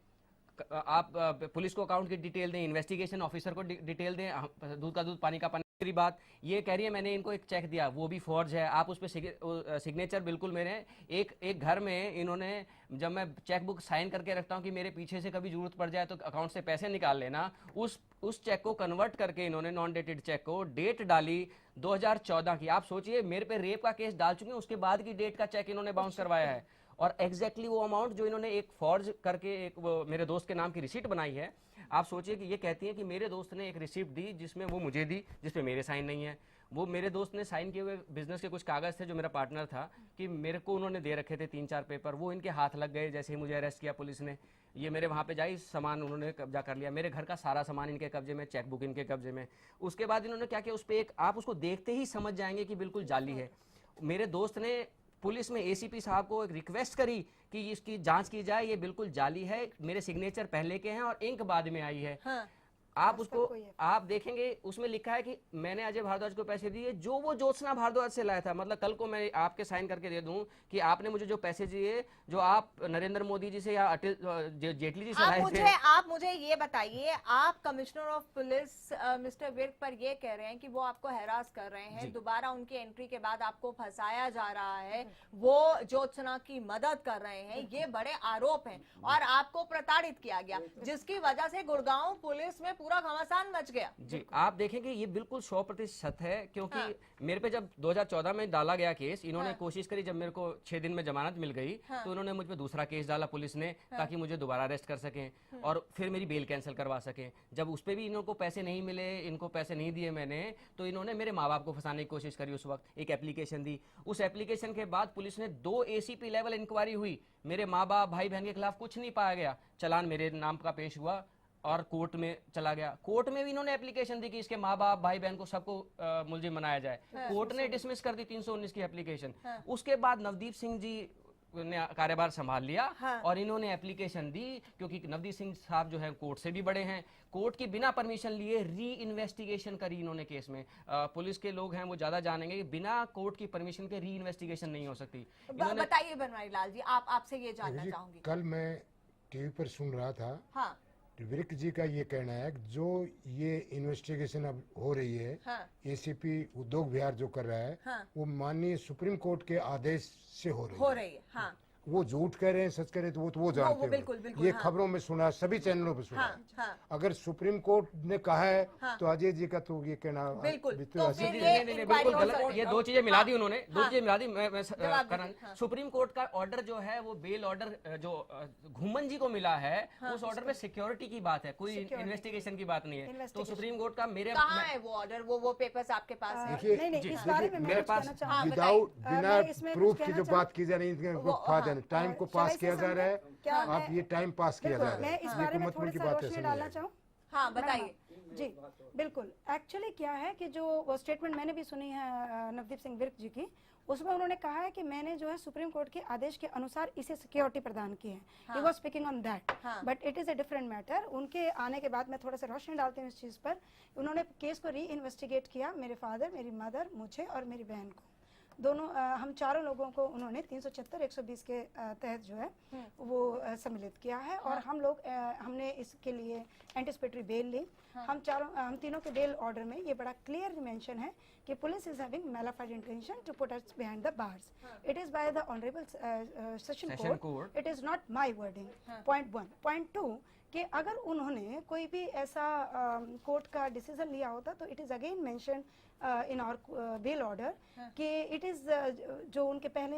आप पुलिस को अकाउंट की डिटेल दें, इन्वेस्टिगेशन ऑफिसर को डिटेल दें, दूध का दूध पानी का पानी। दूसरी बात ये कह रही है मैंने इनको एक चेक दिया, वो भी फॉर्ज है, आप उस पर सिग्नेचर बिल्कुल मेरे एक घर में इन्होंने, जब मैं चेक बुक साइन करके रखता हूँ कि मेरे पीछे से कभी जरूरत पड़ जाए तो अकाउंट से पैसे निकाल लेना, उस चेक को कन्वर्ट करके इन्होंने नॉन डेटेड चेक को डेट डाली 2014 की। आप सोचिए मेरे पे रेप का केस डाल चुके हैं, उसके बाद की डेट का चेक इन्होंने बाउंस करवाया है, और एग्जैक्टली वो अमाउंट जो इन्होंने एक फॉर्ज करके एक वो मेरे दोस्त के नाम की रिसीट बनाई है। आप सोचिए कि ये कहती है कि मेरे दोस्त ने एक रिसिप्ट दी जिसमें वो मुझे दी, जिसपे मेरे साइन नहीं है। वो मेरे दोस्त ने साइन किए हुए बिजनेस के कुछ कागज थे जो मेरा पार्टनर था कि मेरे को उन्होंने दे रखे थे 3-4 पेपर, वो इनके हाथ लग गए जैसे ही मुझे अरेस्ट किया पुलिस ने। ये मेरे वहाँ पे जाई, सामान उन्होंने कब्जा कर लिया, मेरे घर का सारा सामान इनके कब्जे में, चेक बुक इनके कब्जे में। उसके बाद इन्होंने क्या किया, उस पर एक आप उसको देखते ही समझ जाएंगे कि बिल्कुल जाली है। मेरे दोस्त ने पुलिस में एसीपी साहब को एक रिक्वेस्ट करी कि इसकी जांच की जाए, ये बिल्कुल जाली है, मेरे सिग्नेचर पहले के हैं और इंक बाद में आई है। आप उसको आप देखेंगे उसमें लिखा है कि मैंने अजय भारद्वाज को पैसे दिए जो वो ज्योत्सना भारद्वाज से लाया था। मतलब कल को मैं आपके साइन करके दे दूं कि आपने मुझे जो पैसे दिए जो आप नरेंद्र मोदी जी से या अटल जेटली जी से लाए थे। आप मुझे ये बताइए, आप commissioner of police mister Virk पर ये कह रहे हैं कि वो आपको हैरास कर रहे हैं, दोबारा उनकी एंट्री के बाद आपको फंसाया जा रहा है, वो ज्योत्सना की मदद कर रहे हैं, ये बड़े आरोप हैं और आपको प्रताड़ित किया गया जिसकी वजह से गुड़गांव पुलिस में पूरा घमासान मच गया। जी आप देखेंगे ये बिल्कुल 100% है, क्योंकि मेरे पे जब 2014 में डाला गया केस, इन्होंने कोशिश करी, जब मेरे को 6 दिन में जमानत मिल गई तो इन्होंने मुझ पे दूसरा केस डाला पुलिस ने, ताकि मुझे दोबारा अरेस्ट कर सकें और फिर मेरी बेल कैंसिल करवा सकें। जब उस पे भी इनको पैसे नहीं मिले, इनको पैसे नहीं दिए मैंने, तो इन्होंने मेरे माँ बाप को फंसाने की कोशिश करी। उस वक्त एक एप्लीकेशन दी, उस एप्लीकेशन के बाद पुलिस ने 2 ACP लेवल इंक्वायरी हुई, मेरे माँ बाप भाई बहन के खिलाफ कुछ नहीं पाया गया, चालान मेरे नाम का पेश हुआ और कोर्ट में चला गया। कोर्ट में भी इन्होंने एप्लीकेशन दी कि इसके माँ बाप भाई बहन को सबको मुलजिम बनाया जाए, कोर्ट ने डिसमिस कर दी 319 की एप्लीकेशन। उसके बाद नवदीप सिंह जी ने कार्यभार संभाल लिया और इन्होंने एप्लीकेशन दी, क्योंकि नवदीप सिंह साहब जो है कोर्ट से भी बड़े हैं, कोर्ट की बिना परमिशन लिए री इन्वेस्टिगेशन करी इन्होंने केस में। पुलिस के लोग हैं वो ज्यादा जानेंगे कि बिना कोर्ट की परमिशन के री इन्वेस्टिगेशन नहीं हो सकती। बताइए बनवारी लाल जी, आपसे ये जानना चाहूंगी। कल मैं टीवी पर सुन रहा था, विर्क जी का ये कहना है कि जो ये इन्वेस्टिगेशन अब हो रही है, ACP उद्योग विहार जो कर रहा है, वो माननीय सुप्रीम कोर्ट के आदेश से हो रही है। वो झूठ कह रहे हैं सच कह रहे हैं तो वो जानते हैं। बिल्कुल, ये खबरों में सुना, सभी चैनलों पे सुना। अगर सुप्रीम कोर्ट ने कहा है तो अजय जी का तो ये कहना बिल्कुल गलत। ये 2 चीजें मिला दी उन्होंने, 2 चीजें मिला दी। मैं सुप्रीम कोर्ट का ऑर्डर जो है वो बेल ऑर्डर जो घुमन जी को मिला है, उस ऑर्डर में सिक्योरिटी की बात है, कोई इन्वेस्टिगेशन की बात नहीं है। तो सुप्रीम कोर्ट का मेरे कहाँ है वो ऑर्डर, वो पेपर्स आपके पास है? मेरे पास विदाउट बिना प्रूफ की जो बात की जा रही है, टाइम को पास किया जा रहा है। आप ये टाइम पास किया जा रहा है, मैं इस बारे में थोड़ी सी रोशनी डालना चाहूँ। हाँ बताइए। जी बिल्कुल, एक्चुअली क्या है कि जो वो स्टेटमेंट मैंने भी सुनी है नवदीप सिंह विर्क जी की, उसमें उन्होंने कहा है कि मैंने जो है सुप्रीम कोर्ट के आदेश के अनुसार इसे सिक्योरिटी प्रदान की है। He was speaking on that, but it is a different matter. उनके आने के बाद मैं थोड़ा सा रोशनी डालती हूँ इस चीज़ पर। उन्होंने केस को री इन्वेस्टिगेट किया, मेरे फादर, मेरी मदर, मुझे और मेरी बहन को, दोनों हम चारों लोगों को उन्होंने 376 120 के तहत जो है वो सम्मिलित किया है। और हम लोग हमने इसके लिए एंटिसिपेटरी बेल ली। हम तीनों के बेल ऑर्डर में ये बड़ा क्लियर मेंशन है कि police is having malafide intention to put us behind the bars. It is by the honourable session court, it is not my wording. Point 1। Point 2 कि अगर उन्होंने कोई भी ऐसा कोर्ट का डिसीजन लिया होता तो it is again mention in our bail order कि इट इज जो उनके पहले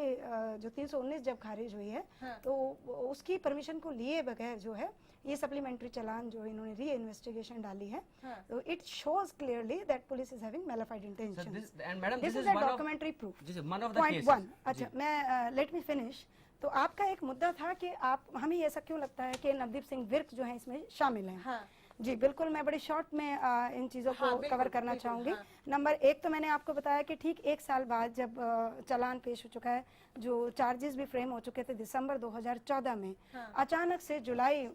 जो 319 जब खारिज हुई है तो उसकी परमिशन को लिए बगैर जो है ये सप्लीमेंट्री चालान जो इन्होंने री इन्वेस्टिगेशन डाली है, तो it shows clearly that police is having malafide intentions. This is a documentary proof. Point 1। अच्छा, मैं लेट मी फिनिश। तो आपका एक मुद्दा था कि आप, हमें ऐसा क्यों लगता है कि नवदीप सिंह विर्क जो है इसमें शामिल हैं। जी बिल्कुल, मैं बड़ी शॉर्ट में इन चीज़ों को कवर करना चाहूँगी। नंबर 1 तो मैंने आपको बताया कि ठीक 1 साल बाद जब चालान पेश हो चुका है, जो चार्जेस भी फ्रेम हो चुके थे दिसंबर 2014 में, अचानक से जुलाई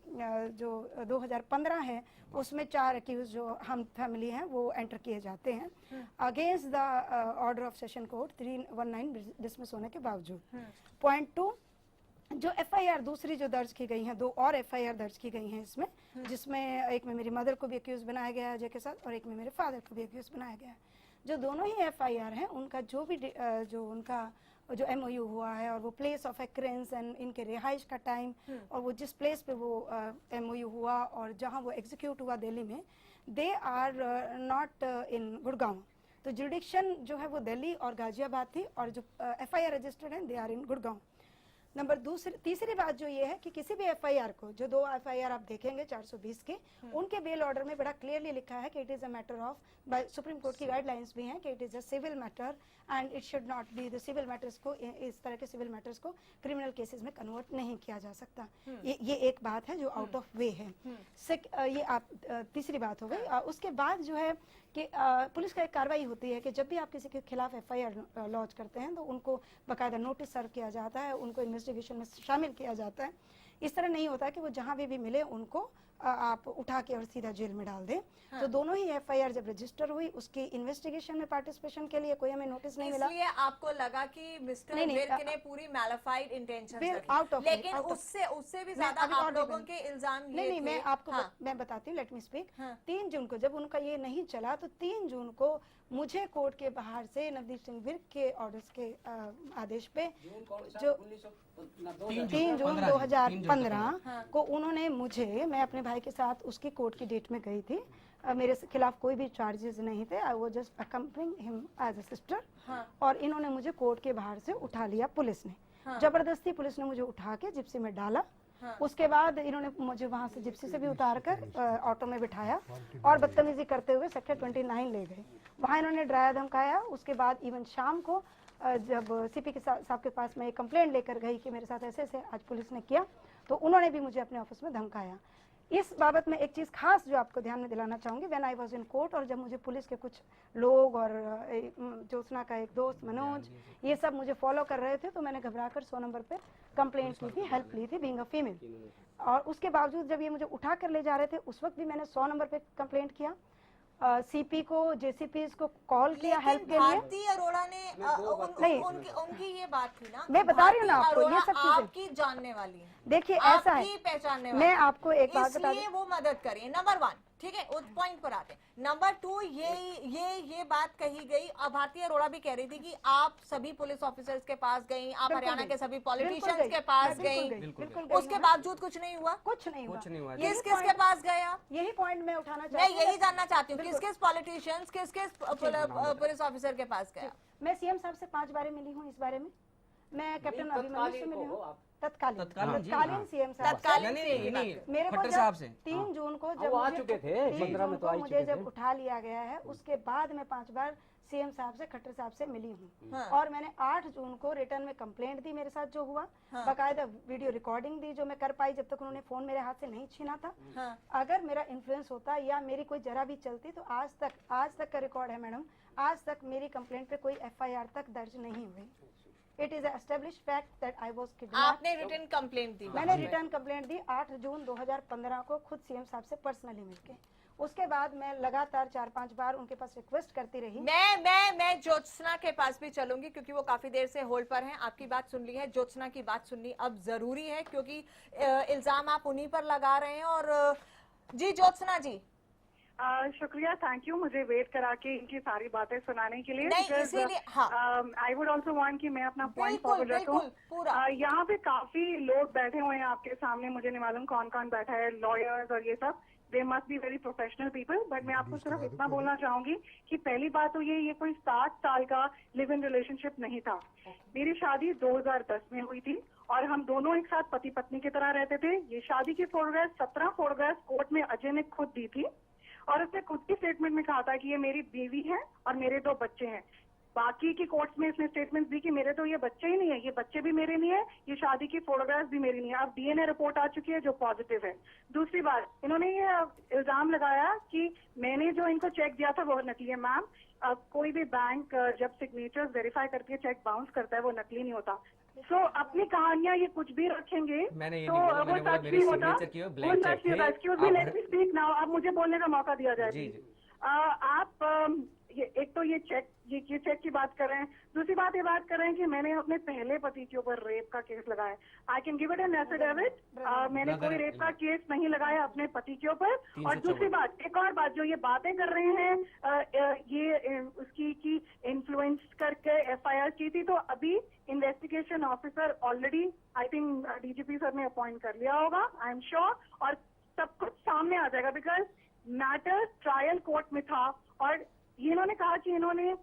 जो 2015 है उसमें 4 एक्यूज जो हम फैमिली हैं वो एंटर किए जाते हैं against the order of session court 319 dismiss होने के बावजूद। पॉइंट 2, जो एफआईआर दूसरी जो दर्ज की गई हैं, 2 और एफआईआर दर्ज की गई हैं इसमें, जिसमें एक में मेरी मदर को भी एक्यूज बनाया गया है अजय के साथ और एक में मेरे फादर को भी एक्यूज बनाया गया है। जो दोनों ही एफआईआर हैं उनका जो भी जो उनका जो एमओयू हुआ है और वो प्लेस ऑफ एक्रेंस एंड इनके रिहाइश का टाइम और वो जिस प्लेस पे वो एमओयू हुआ और जहाँ वो एग्जीक्यूट हुआ दिल्ली में, they are not in Gurgaon. तो जुडिक्शन जो है वो दिल्ली और गाजियाबाद थी और जो एफआईआर रजिस्टर्ड हैं they are in Gurgaon. Number तीसरी बात जो ये है कि किसी भी एफआईआर को, जो 2 एफआईआर आप देखेंगे 420 के, उनके बेल ऑर्डर में बड़ा क्लियरली लिखा है कि it is a matter of, by Supreme Court की गाइडलाइंस भी हैं कि it is a civil matter and it should not be the civil matters को, इस तरह के सिविल मैटर्स को क्रिमिनल केसेस में कन्वर्ट नहीं किया जा सकता। ये एक बात है जो आउट ऑफ वे है। ये आप तीसरी बात हो गई। उसके बाद जो है कि पुलिस का एक कार्रवाई होती है कि जब भी आप किसी के खिलाफ एफआईआर लॉन्च करते हैं तो उनको बाकायदा नोटिस सर्व किया जाता है, उनको इन्वेस्टिगेशन में शामिल किया जाता है। इस तरह नहीं होता कि वो जहाँ भी मिले उनको आप उठा के और सीधा जेल में डाल दें। तो दोनों ही एफआईआर जब रजिस्टर हुई उसकी इन्वेस्टिगेशन में पार्टिसिपेशन के लिए कोई हमें नोटिस नहीं मिला। इसलिए आपको लगा कि मिस्टर विर्क ने पूरी मैलिफाइड इंटेंशन रखी, लेकिन उससे भी ज्यादा आप लोगों के इल्जाम नहीं, मैं आपको मैं बताती हूँ, लेट मी स्पीक। 3 जून को जब उनका ये नहीं चला तो 3 जून को मुझे कोर्ट के बाहर से नवदीप सिंह विर्क के ऑर्डर्स के आदेश पे जो 3 जून 2015 को उन्होंने मुझे, मैं अपने भाई के साथ उसकी कोर्ट की डेट में गई थी, मेरे खिलाफ कोई भी चार्जेस नहीं थे, I was just accompanying him as a sister. और इन्होंने मुझे कोर्ट के बाहर से उठा लिया पुलिस ने, जबरदस्ती पुलिस ने मुझे उठा के जिप्सी में डाला। उसके बाद इन्होंने मुझे वहां से जिप्सी से भी उतार कर ऑटो में बिठाया और बदतमीजी करते हुए सेक्टर 29 ले गए। वहां इन्होंने डराया धमकाया। उसके बाद इवन शाम को जब सीपी के साहब के पास मैं एक कंप्लेंट लेकर गई कि मेरे साथ ऐसे ऐसे आज पुलिस ने किया, तो उन्होंने भी मुझे अपने ऑफिस में धमकाया। इस बाबत में एक चीज़ खास जो आपको ध्यान में दिलाना चाहूँगी, when I was in court, और जब मुझे पुलिस के कुछ लोग और ज्योत्सना का एक दोस्त मनोज, ये सब मुझे फॉलो कर रहे थे, तो मैंने घबराकर 100 नंबर पे कंप्लेंट की थी, हेल्प ली थी बीइंग अ फीमेल। और उसके बावजूद जब ये मुझे उठा कर ले जा रहे थे उस वक्त भी मैंने 100 नंबर पे कंप्लेंट किया, सीपी को, जेसीपी को कॉल किया हेल्प के लिए। भारती अरोड़ा ने उनकी ये बात थी ना, मैं बता रही हूँ ना आपको, ये सब चीजें आपकी जानने वाली है। देखिए ऐसा है, पहचानने वाली, मैं आपको एक बात बता दूं, वो मदद करिए। नंबर 1, ठीक है, उस पॉइंट पर आते हैं। नंबर 2, ये बात कही गई, भारती अरोड़ा भी कह रही थी कि आप सभी पुलिस ऑफिसर्स के पास गई, आप हरियाणा के सभी पॉलिटिशियंस के पास गई, उसके बावजूद कुछ नहीं हुआ। कुछ नहीं हुआ। किस के पास गए आप? यही पॉइंट मैं उठाना चाहती हूँ, मैं यही जानना चाहती हूँ, किस पॉलिटिशियंस, किस पुलिस ऑफिसर के पास गया? मैं सीएम साहब से 5 बार मिली हूँ। इस बारे में मैं कैप्टन अभिमन्यु से मिली हूँ, तत्कालीन सीएम साहब मेरे को जब 3 जून को जब आ चुके थे 15 में तो आ मुझे जब उठा लिया गया है, उसके बाद मैं 5 बार सीएम साहब से, खट्टर साहब से मिली हूँ। और मैंने 8 जून को रिटर्न में कंप्लेंट दी मेरे साथ जो हुआ, बाकायदा वीडियो रिकॉर्डिंग दी जो मैं कर पाई जब तक उन्होंने फोन मेरे हाथ से नहीं छीना था। अगर मेरा इन्फ्लुएंस होता या मेरी कोई जरा भी चलती तो आज तक का रिकॉर्ड है मैडम, आज तक मेरी कंप्लेंट पे कोई FIR तक दर्ज नहीं हुई। It is establish fact that I was kidnapped. आपने रिटर्न कंप्लेंट दी? मैंने रिटर्न कंप्लेंट दी 8 जून 2015 को खुद सीएम साहब से पर्सनली मिलके। उसके बाद मैं लगातार 4-5 बार उनके पास रिक्वेस्ट करती रही। मैं ज्योत्सना के पास भी चलूंगी क्योंकि वो काफी देर से होल्ड पर हैं। आपकी बात सुन ली है, ज्योत्सना की बात सुननी अब जरूरी है क्योंकि इल्जाम आप उन्हीं पर लगा रहे हैं। और जी ज्योत्सना जी। शुक्रिया, थैंक यू मुझे वेट करा के इनकी सारी बातें सुनाने के लिए। इसीलिए आई वुड ऑल्सो वांट कि मैं अपना पॉइंट फॉरवर्ड रखूं। यहाँ पे काफी लोग बैठे हुए हैं आपके सामने, मुझे नहीं मालूम कौन कौन बैठा है, लॉयर्स और ये सब। They must be very professional people. But मैं आपको सिर्फ इतना बोलना चाहूंगी कि पहली बात तो ये कोई 60 साल का लिव इन रिलेशनशिप नहीं था। मेरी शादी 2010 में हुई थी और हम दोनों एक साथ पति पत्नी की तरह रहते थे। ये शादी की फोटोग्राफ 17 फोटोग्राफ कोर्ट में अजय ने खुद दी थी और उसने खुद की स्टेटमेंट में कहा था कि ये मेरी बीवी है और मेरे 2 बच्चे हैं। बाकी की कोर्ट्स में इसने स्टेटमेंट दी कि मेरे तो ये बच्चे ही नहीं है, ये बच्चे भी मेरे नहीं है, ये शादी की फोटोग्राफ्स भी मेरी नहीं है। अब DNA रिपोर्ट आ चुकी है जो पॉजिटिव है। दूसरी बात, इन्होंने ये इल्जाम लगाया कि मैंने जो इनको चेक दिया था वो नकली है। मैम, कोई भी बैंक जब सिग्नेचर्स वेरीफाई करके चेक बाउंस करता है वो नकली नहीं होता। अपनी कहानियां ये कुछ भी रखेंगे तो वो सच भी होता। Excuse me, let me speak now. अब मुझे बोलने का मौका दिया जाए। आप एक तो ये चेक की बात कर रहे हैं, दूसरी बात ये बात कर रहे हैं कि मैंने अपने पहले पति के ऊपर रेप का केस लगाया। I can give it an affidavit. मैंने कोई रेप का केस नहीं लगाया अपने पति के ऊपर। और दूसरी बात, एक और बात, जो ये बातें कर रहे हैं ये उसकी की इन्फ्लुएंस करके FIR की थी, तो अभी investigation officer already I think DGP sir ने अपॉइंट कर लिया होगा, आई एम श्योर, और सब कुछ सामने आ जाएगा। बिकॉज मैटर ट्रायल कोर्ट में था और ये इन्होंने कहा कि इन्होंने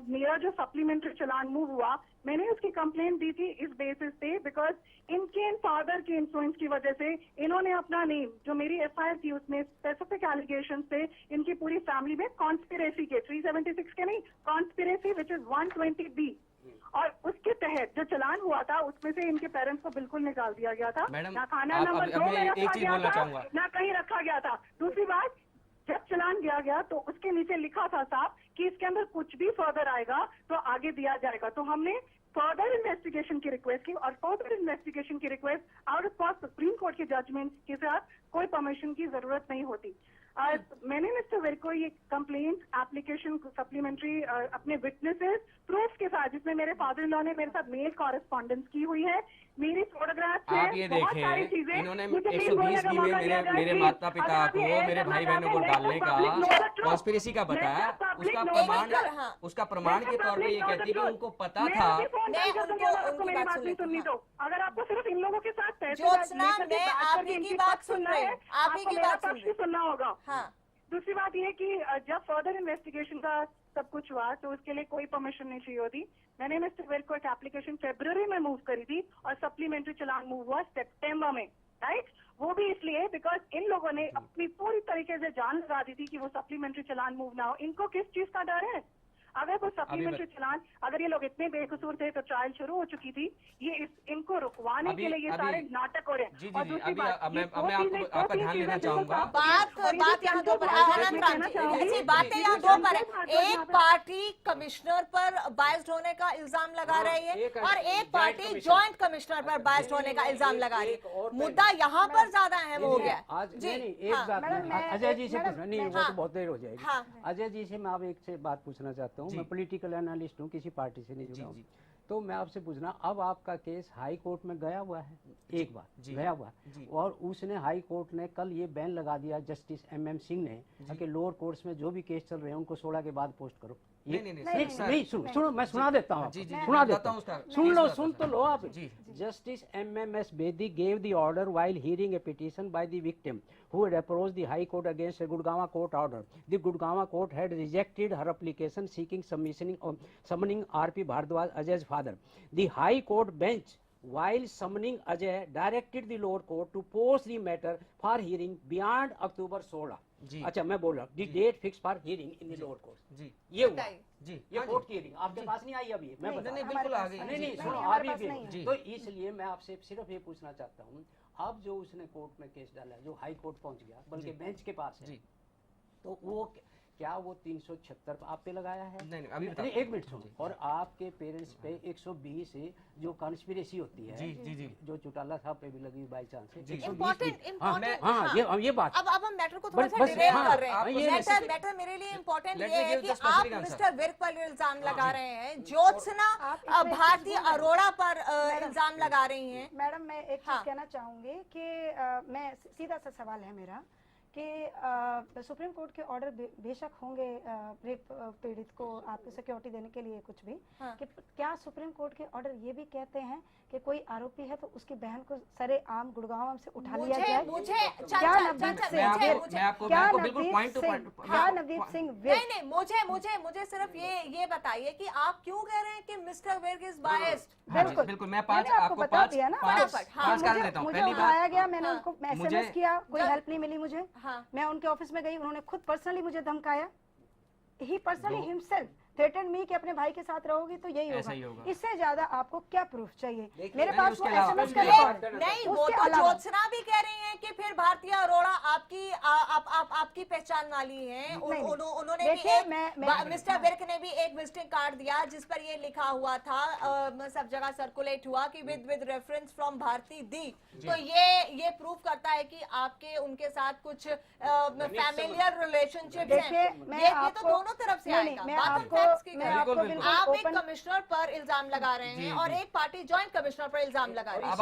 मेरा जो सप्लीमेंट्री चलान मूव हुआ, मैंने उसकी कंप्लेंट दी थी इस बेसिस पे बिकॉज इनके फादर के इन्फ्लुएंस की वजह से इन्होंने अपना नेम, जो मेरी FIR थी उसमें स्पेसिफिक एलिगेशन से इनकी पूरी फैमिली में कॉन्स्पिरेसी के 376 के नहीं, कॉन्स्पिरेसी विच इज 120B, और उसके तहत जो चलान हुआ था उसमें से इनके पेरेंट्स को बिल्कुल निकाल दिया गया था। ना खाना नंबर 2 में रखा गया था, ना कहीं रखा गया था। दूसरी बात, जब चलान दिया गया तो उसके नीचे लिखा था साहब कि इसके अंदर कुछ भी फर्दर आएगा तो आगे दिया जाएगा। तो हमने फर्दर इन्वेस्टिगेशन की रिक्वेस्ट की और फर्दर इन्वेस्टिगेशन की request out of supreme court के जजमेंट के साथ कोई परमिशन की जरूरत नहीं होती। मैंने मिस्टर विर को ये कंप्लेंट एप्लीकेशन सप्लीमेंट्री अपने विटनेसेस प्रूफ के साथ, जिसमें मेरे फादर इन लॉ ने मेरे साथ मेल कॉरेस्पॉन्डेंस की हुई है, मेरी फोटोग्राफ आप ये देखें, इन्होंने 120 बी में मेरे माता पिता को, मेरे भाई बहनों को डालने का कॉन्स्पिरेसी का बताया। उसका प्रमाण के तौर पे ये कहती है कि उनको पता था। आपको मेरी बात नहीं सुननी, तो अगर आपको सिर्फ इन लोगों के साथ पैसे सुनना होगा। दूसरी बात ये कि जब फर्दर इन्वेस्टिगेशन का सब कुछ हुआ तो उसके लिए कोई परमिशन नहीं चाहिए होती। मैंने मिस्टर विर को एक एप्लीकेशन फरवरी में मूव करी थी और सप्लीमेंट्री चलान मूव हुआ सितंबर में, राइट। वो भी इसलिए बिकॉज इन लोगों ने अपनी पूरी तरीके से जान लगा दी थी कि वो सप्लीमेंट्री चलान मूव ना हो। इनको किस चीज का डर है? अगर वो सप्लीमेंट्री चलान, अगर ये लोग इतने बेकसूर थे तो ट्रायल शुरू हो चुकी थी। ये इनको रुकवाने के लिए ये सारे नाटक हो रहे हैं। और दूसरी बात, मैं आपका ध्यान लेना चाहूंगा। बात यहाँ दो पर बातें यहाँ दो पर है। एक पार्टी कमिश्नर पर बायस्ड होने का इल्जाम लगा रही है और एक पार्टी जॉइंट कमिश्नर पर बायस्ड होने का इल्जाम लगा रही है। मुद्दा यहाँ पर ज्यादा अहम हो गया। अजय जी से पूछना नहीं, वो तो बहुत देर हो जाएगी। अजय जी से मैं आप एक से बात पूछना चाहता हूँ। मैं पॉलिटिकल एनालिस्ट हूँ, किसी पार्टी से नहीं जुड़ा हूँ, तो मैं आपसे पूछना, अब आपका केस हाई कोर्ट में गया हुआ है, एक बार गया हुआ है, और उसने हाई कोर्ट ने कल ये बैन लगा दिया जस्टिस MM सिंह ने कि लोअर कोर्ट्स में जो भी केस चल रहे हैं उनको 16 के बाद पोस्ट करो। नहीं सुनो, मैं सुना देता हूँ, सुन तो लो आप। Justice MMS Bedi gave the order while hearing a petition by the victim who had approached the High Court against a Gurgaon court order. The Gurgaon court had rejected her application seeking summoning RP Bhardwaj, Ajay's father. The High Court bench while summoning Ajay directed the lower court to post the matter for hearing beyond October 16। जी। अच्छा मैं बोल रहा हूँ date fix for hearing in the lower court. जी ये हुआ जी, ये कोर्ट की हियरिंग आपके पास नहीं आई अभी? मैं बता नहीं बिल्कुल आ गई। नहीं सुनो हमारे अभी पास नहीं भी। तो इसलिए मैं आपसे सिर्फ ये पूछना चाहता हूँ, अब जो उसने कोर्ट में केस डाला, जो हाई कोर्ट पहुंच गया, बल्कि बेंच के पास है, तो वो क्या वो 376 आप पे लगाया है? नहीं अभी नहीं, एक मिनट सुनो। और आपके पेरेंट्स पे 120 जो कॉन्स्पिरेसी होती है, जी जो चौटाला साहब पे भी लगी बाई चांस। इम्पोर्टेंट ये बात। अब हम मैटर को थोड़ा सा डिरेल कर रहे हैं। मैटर मेरे लिए इम्पोर्टेंट ये है कि आप मिस्टर विर्क पर इल्जाम लगा रहे हैं, ज्योत्सना भारती अरोड़ा पर इल्जाम लगा रही हैं। मैडम मैं एक चीज कहना चाहूंगी कि मैं सीधा सा सवाल है मेरा कि सुप्रीम कोर्ट के ऑर्डर बेशक होंगे रेप पीड़ित को आपको सिक्योरिटी देने के लिए कुछ भी, कि क्या सुप्रीम कोर्ट के ऑर्डर ये भी कहते हैं कि कोई आरोपी है तो उसकी बहन को सरे आम गुड़गांव से उठा लिया जाए? क्या नवदीप सिंह नहीं, मुझे सिर्फ ये बताइए कि आप क्यों कह रहे हैं कि मिस्टर विर्क इज बायस्ड? बिल्कुल मैं पांच आपको बता दिया ना, पांच कारण देता हूं। मुझे उठाया गया, मैंने उनको एसएमएस किया, कोई हेल्प नहीं मिली मुझे। मैं उनके ऑफिस में गई, उन्होंने खुद पर्सनली मुझे धमकाया। ही पर्सनली हिमसेल्फ थ्रेटन मी कि अपने भाई के साथ रहोगी तो यही होगा। इससे ज्यादा आपको क्या प्रूफ चाहिए? मेरे पास वो एसएमएस का रिकॉर्ड नहीं। वो तो ज्योत्सना भी कह रही हैं कि फिर भारतीय अरोड़ा आपकी पहचान वाली हैं। उन्होंने भी एक मिस्टर विर्क ने भी एक विजिटिंग कार्ड दिया जिस पर ये लिखा हुआ था, सब जगह सर्कुलेट हुआ कि विद रेफरेंस फ्रॉम भारती दी। तो ये प्रूव करता है कि आपके उनके साथ कुछ फैमिलियर रिलेशनशिप है। ये तो दोनों तरफ से आएगा। आप एक कमिश्नर पर इल्जाम लगा रहे हैं और एक पार्टी जॉइंट कमिश्नर पर इल्जाम लगा रही है।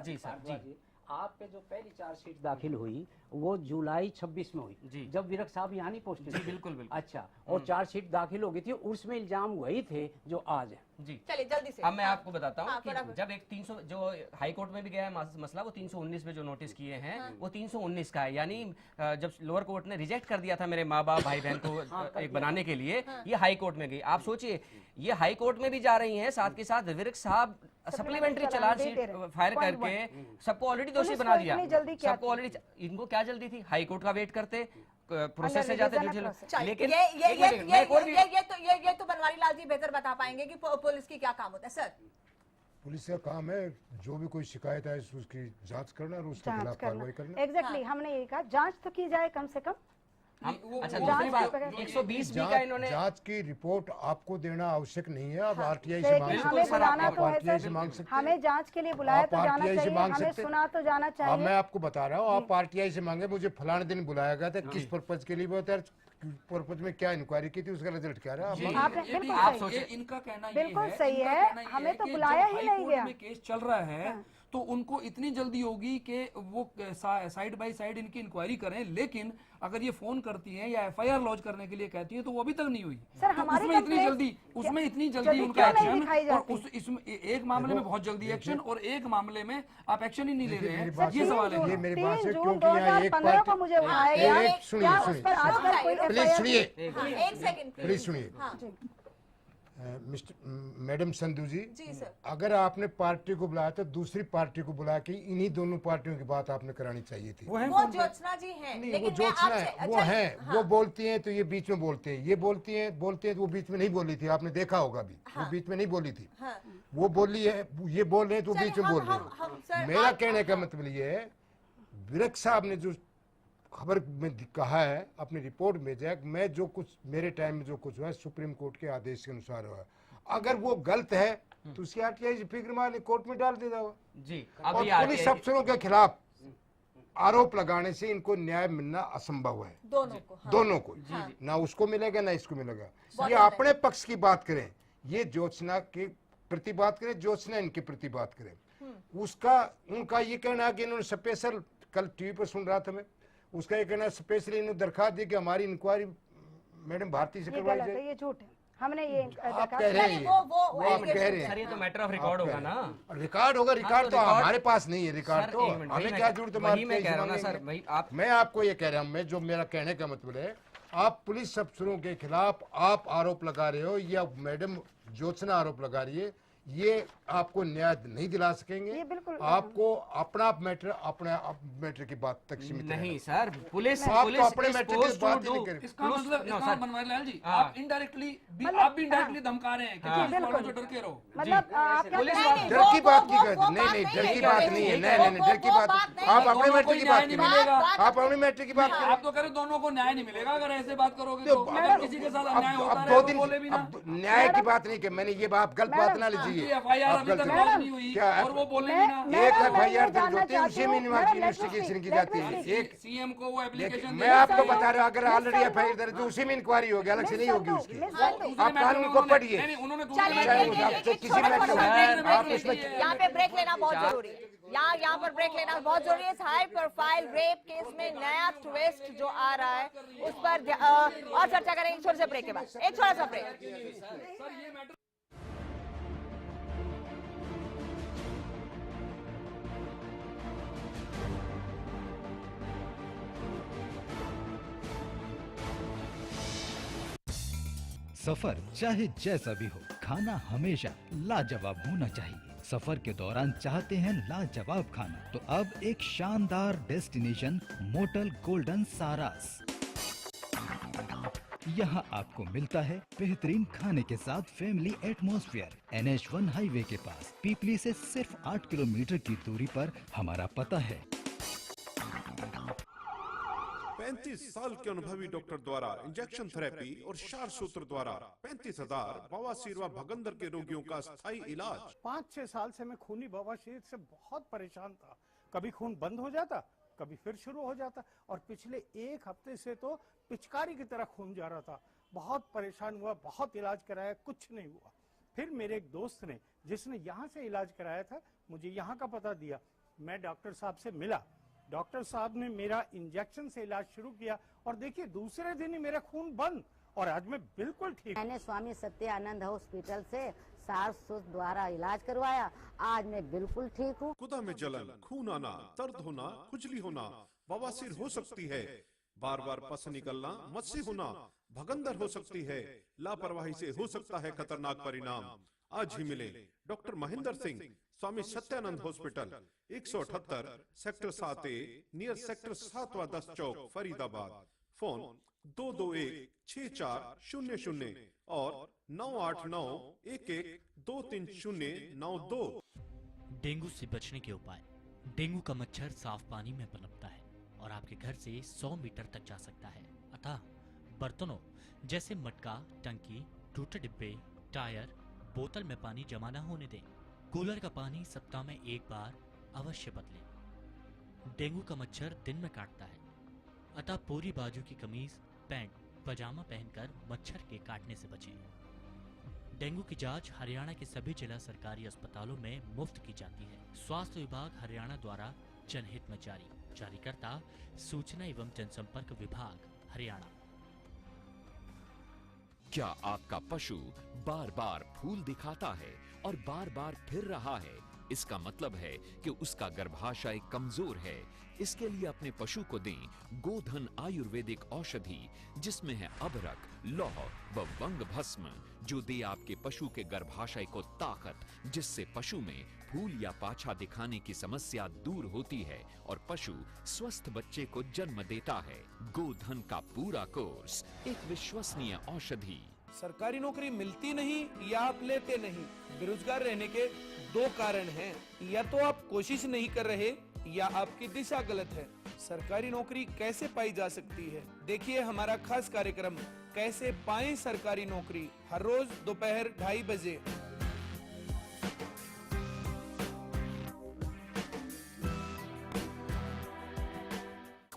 जी सर जी, आप पे जो पहली चार्जशीट दाखिल हुई वो जुलाई 26 में हुई, जब विरक साहब यहाँ नहीं पहुंचे। जी बिल्कुल। अच्छा, और चार्जशीट दाखिल हो गई थी, उसमें इल्जाम वही थे जो आज है। जी चलिए जल्दी से। अब मैं आपको बताता हूँ कि जब एक 300 जो हाई कोर्ट में भी गया है मसला, वो 319 में जो नोटिस किए हैं वो 319 का है। यानी जब लोअर कोर्ट ने रिजेक्ट कर दिया था मेरे माँ बाप भाई बहन को एक बनाने के लिए, ये हाई कोर्ट में गई। आप सोचिए ये हाई कोर्ट में भी जा रही हैं, साथ के साथ विर्क साहब सप्लीमेंट्री चार्जशीट फायर करके सबको ऑलरेडी दोषी बना दिया। सबको ऑलरेडी, इनको क्या जल्दी थी? हाई कोर्ट का वेट करते, प्रोसेस से जाते। लेकिन ये तो बनवारी लाल जी बेहतर बता पाएंगे कि पुलिस की क्या काम होता है। सर पुलिस का काम है जो भी कोई शिकायत है उसकी जांच करना और उसके खिलाफ कार्रवाई करना। एग्जैक्टली हमने ये कहा जांच तो की जाए कम से कम। अच्छा दूसरी बात 120 बी का इन्होंने जांच की रिपोर्ट आपको देना आवश्यक नहीं है। आप आरटीआई से मांग सकते हमें बुलाना तो आरटीआई से मांग सकते, हमें जांच के लिए बुलाया तो जाना चाहिए, हमें सुना तो जाना चाहिए। मैं आपको बता रहा हूँ, आप आरटीआई से मांगे मुझे फलाने दिन बुलाया गया था, किस पर्पज के लिए वो पर्पज में क्या इंक्वायरी की थी, उसका रिजल्ट क्या रहा? इनका कहना बिल्कुल सही है, हमें तो बुलाया ही नहीं गया। केस चल रहा है तो उनको इतनी जल्दी होगी कि वो साइड बाय साइड इनकी इंक्वायरी करें, लेकिन अगर ये फोन करती हैं या एफआईआर लॉन्च करने के लिए कहती हैं तो वो अभी तक नहीं हुई। सर, तो उसमें इतनी जल्दी उनका एक्शन, और इसमें एक मामले में बहुत जल्दी एक्शन और एक मामले में आप एक्शन ही नहीं ले रहे हैं। ये सवाल है। ये मेरी बात है क्योंकि यहाँ एक पार्टी, प्लीज सुनिए मिस्टर मैडम संधू जी, अगर आपने पार्टी को बुलाया तो दूसरी पार्टी को बुला के इन्हीं दोनों पार्टियों की बात आपने करानी चाहिए थी। वो ज्योत्सना जी हैं, नहीं वो ज्योत्सना है, वो है, वो बोलती हैं तो ये बीच में बोलते हैं, ये बोलती हैं तो वो बीच में नहीं बोली थी, आपने देखा होगा भी, वो बीच में नहीं बोली थी। वो बोली है, ये बोल रहे हैं तो बीच में बोल रहे हैं। मेरा कहने का मतलब ये है, विरक साहब ने जो खबर में कहा है अपनी रिपोर्ट में जाए, मैं जो कुछ मेरे टाइम में जो कुछ हुआ सुप्रीम कोर्ट के आदेश के अनुसार हुआ, अगर वो गलत है तो उसकी आरटीआई फिक्र मारने कोर्ट में डाल देगा जी। और पुलिस अफसरों के खिलाफ आरोप लगाने से इनको न्याय मिलना असंभव है। दोनों को ना उसको मिलेगा ना इसको मिलेगा। ये अपने पक्ष की बात करें, ये ज्योत्सना के प्रति बात करें, ज्योत्सना इनके प्रति बात करें। उसका उनका ये कहना है कि इन्होंने स्पेशल, कल टीवी पर सुन रहा था मैं, उसका ये कहना स्पेशली इन्होंने दरखास्त दी कि हमारी इंक्वायरी मैडम भारती से करवाई जाए। ये झूठ है, हमने ये आप कह रहे हैं, वो आप कह रहे हैं। ये तो मैटर ऑफ रिकॉर्ड होगा ना। रिकॉर्ड होगा, रिकॉर्ड तो हमारे पास नहीं है। रिकॉर्ड तो हमें क्या जरूरत है? मैं कह रहा हूं ना सर भाई, मैं आपको ये कह रहा हूँ, मैं जो मेरा कहने का मतलब है, आप पुलिस अफसरों के खिलाफ आप आरोप लगा रहे हो या मैडम ज्योत्सना आरोप लगा रही है, ये आपको न्याय नहीं दिला सकेंगे। ये बिल्कुल आपको अपना मैटर की बात तक सीमित नहीं सर, पुलिस आप पुलिस तो अपने is मैटर supposed की बात to ही नहीं do- करें। इसका मतलब मनोहर जी, हाँ। आप इनडायरेक्टली आप भी इनडायरेक्टली धमका रहे हैं कि पुलिस वालों से डर के रहो। मतलब आप क्या पुलिस कह वाले- रहे हैं? डर की बात की कहते नहीं नहीं डर की बात नहीं है, नहीं नहीं डर की बात आप अपने मैटर की बात नहीं करें, मिलेगा। आप अपने मैटर की बात करें। आप तो कह रहे दोनों को न्याय नहीं मिलेगा अगर ऐसे बात करोगे तो तो। अगर किसी के साथ अन्याय होता अब रहे दो तो दिन बोले भी ना। अब न्याय की बात नहीं कि मैंने ये बात गलत बात ना लीजिए। एफआईआर आप अभी गलत तक नहीं- लॉन्च नहीं हुई क्या और वो बोले भी ना। एक मैं एफआईआर ये दर्ज जानना होती है उसी में चाहती हूँ, इन्वेस्टिगेशन की जाती है। एक सीएम को वो एप्लीकेशन मैं आपको बता रहा हूँ अगर ऑलरेडी एफआईआर दर्ज तो उसी में इंक्वायरी होगी, अलग से नहीं होगी उसकी। आप कानून को पढ़िए, उन्होंने चलिए चाहे देखिए, आप एक- तो एक किसी छोटा मैटर सा में break आप ले इसमें लीजिए। यहाँ पे ब्रेक लेना बहुत जरूरी है। यहाँ पर ब्रेक लेना बहुत जरूरी है। हाई प्रोफाइल रेप केस में नया ट्विस्ट जो आ रहा है उस पर और चर्चा करेंगे छोटे से ब्रेक के बाद। एक छोटा सा ब्रेक। सफर चाहे जैसा भी हो, खाना हमेशा लाजवाब होना चाहिए। सफर के दौरान चाहते हैं लाजवाब खाना, तो अब एक शानदार डेस्टिनेशन मोटल गोल्डन सारास। यहाँ आपको मिलता है बेहतरीन खाने के साथ फैमिली एटमॉस्फेयर। NH1 हाईवे के पास पीपली से सिर्फ 8 किलोमीटर की दूरी पर हमारा पता है। 35 साल के अनुभवी डॉक्टर द्वारा इंजेक्शन थेरेपी और क्षार सूत्र द्वारा 35,000 बवासीर व भगंदर के रोगियों का स्थायी इलाज। 5-6 साल से मैं खूनी बवासीर से बहुत परेशान था। कभी खून बंद हो जाता, कभी फिर शुरू हो जाता, और पिछले 1 हफ्ते से तो पिचकारी की तरह खून जा रहा था। बहुत परेशान हुआ, बहुत इलाज कराया, कुछ नहीं हुआ। फिर मेरे एक दोस्त ने, जिसने यहाँ से इलाज कराया था, मुझे यहाँ का पता दिया। मैं डॉक्टर साहब से मिला, डॉक्टर साहब ने मेरा इंजेक्शन से इलाज शुरू किया और देखिए दूसरे दिन ही मेरा खून बंद और आज मैं बिल्कुल ठीक। मैंने स्वामी सत्यानंद हॉस्पिटल से सार सूत्र द्वारा इलाज करवाया, आज मैं बिल्कुल ठीक हूँ। गुदा में जलन, खून आना, दर्द होना, खुजली होना, बवासीर हो सकती है, बार बार पस निकलना, मस्से होना, भगंदर हो सकती है, लापरवाही से हो सकता है खतरनाक परिणाम। आज ही मिले doctor Mahendra Singh, Swami Satyanand hospital, 178 sector 7A near sector 7-10 चौक, फरीदाबाद। फोन 221-6400 और 989-11-23092। डेंगू से बचने के उपाय। डेंगू का मच्छर साफ पानी में पनपता है और आपके घर से 100 मीटर तक जा सकता है। अतः बर्तनों जैसे मटका, टंकी, टूटे डिब्बे, टायर, बोतल में पानी जमा न होने दें। कूलर का पानी सप्ताह में 1 बार अवश्य बदलें। डेंगू का मच्छर दिन में काटता है, अतः पूरी बाजू की कमीज, पैंट, पजामा पहनकर मच्छर के काटने से बचें। डेंगू की जांच हरियाणा के सभी जिला सरकारी अस्पतालों में मुफ्त की जाती है। स्वास्थ्य विभाग हरियाणा द्वारा जनहित में जारी। जारीकर्ता सूचना एवं जनसंपर्क विभाग, हरियाणा। क्या आपका पशु बार बार फूल दिखाता है और बार बार फिर रहा है? इसका मतलब है कि उसका गर्भाशय कमजोर है। इसके लिए अपने पशु को दें गोधन आयुर्वेदिक औषधि, जिसमें है अबरक, लौह व वंग भस्म, जो दे आपके पशु के गर्भाशय को ताकत, जिससे पशु में फूल या पाछा दिखाने की समस्या दूर होती है और पशु स्वस्थ बच्चे को जन्म देता है। गोधन का पूरा कोर्स, एक विश्वसनीय औषधि। सरकारी नौकरी मिलती नहीं या आप लेते नहीं। बेरोजगार रहने के 2 कारण हैं, या तो आप कोशिश नहीं कर रहे या आपकी दिशा गलत है। सरकारी नौकरी कैसे पाई जा सकती है? देखिए हमारा खास कार्यक्रम कैसे पाएं सरकारी नौकरी, हर रोज दोपहर 2:30 बजे।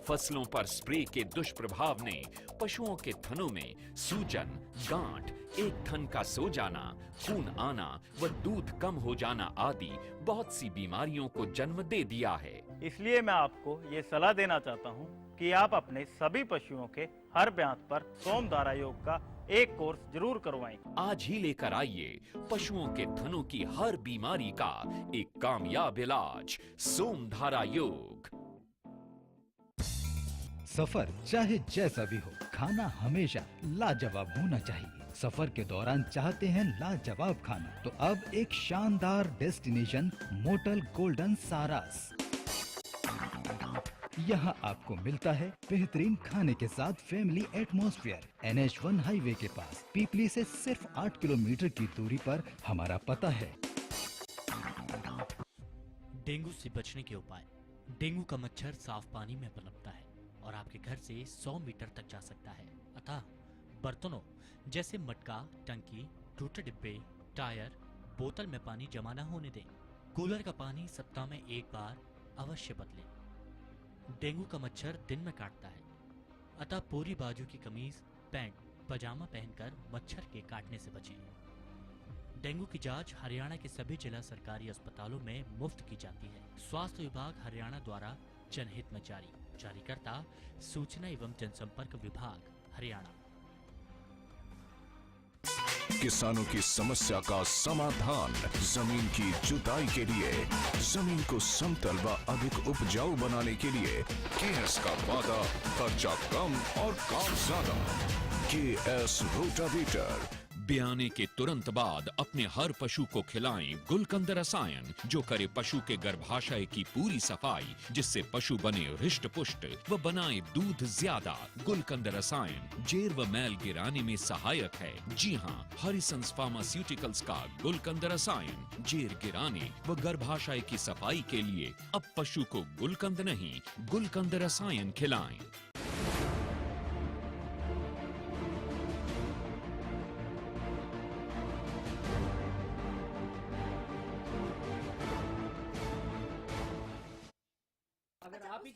फसलों पर स्प्रे के दुष्प्रभाव ने पशुओं के थनों में सूजन, गांठ, एक थन का सो जाना, खून आना व दूध कम हो जाना आदि बहुत सी बीमारियों को जन्म दे दिया है। इसलिए मैं आपको ये सलाह देना चाहता हूँ कि आप अपने सभी पशुओं के हर ब्यात पर सोमधारा योग का एक कोर्स जरूर करवाएं। आज ही लेकर आइए पशुओं के थनों की हर बीमारी का एक कामयाब इलाज, सोमधारा योग। सफर चाहे जैसा भी हो, खाना हमेशा लाजवाब होना चाहिए। सफर के दौरान चाहते हैं लाजवाब खाना, तो अब एक शानदार डेस्टिनेशन मोटल गोल्डन सारास। यहाँ आपको मिलता है बेहतरीन खाने के साथ फैमिली एटमॉस्फेयर। NH1 हाईवे के पास पीपली से सिर्फ 8 किलोमीटर की दूरी पर हमारा पता है। डेंगू से बचने के उपाय। डेंगू का मच्छर साफ पानी में पनपता है और आपके घर से 100 मीटर तक जा सकता है। अतः बर्तनों जैसे मटका, टंकी, टूटे डिब्बे, टायर, बोतल में पानी जमा न होने दें। कूलर का पानी सप्ताह में एक बार अवश्य बदलें। डेंगू का मच्छर दिन में काटता है, अतः पूरी बाजू की कमीज, पैंट, पजामा पहनकर मच्छर के काटने से बचें। डेंगू की जांच हरियाणा के सभी जिला सरकारी अस्पतालों में मुफ्त की जाती है। स्वास्थ्य विभाग हरियाणा द्वारा जनहित में जारी। जारीकर्ता सूचना एवं जनसंपर्क विभाग हरियाणा। किसानों की समस्या का समाधान। जमीन की जुताई के लिए, जमीन को समतल व अधिक उपजाऊ बनाने के लिए केएस का वादा, खर्चा कम और काम ज्यादा। KS rotavator. ब्याने के तुरंत बाद अपने हर पशु को खिलाएं गुलकंद रसायन, जो करे पशु के गर्भाशय की पूरी सफाई, जिससे पशु बने हृष्ट पुष्ट व बनाए दूध ज्यादा। गुलकंद रसायन जेर व मैल गिराने में सहायक है। जी हाँ, हरिसंस फार्मास्यूटिकल्स का गुलकंद रसायन जेर गिराने व गर्भाशय की सफाई के लिए। अब पशु को गुलकंद नहीं, गुलकंद रसायन खिलाएं।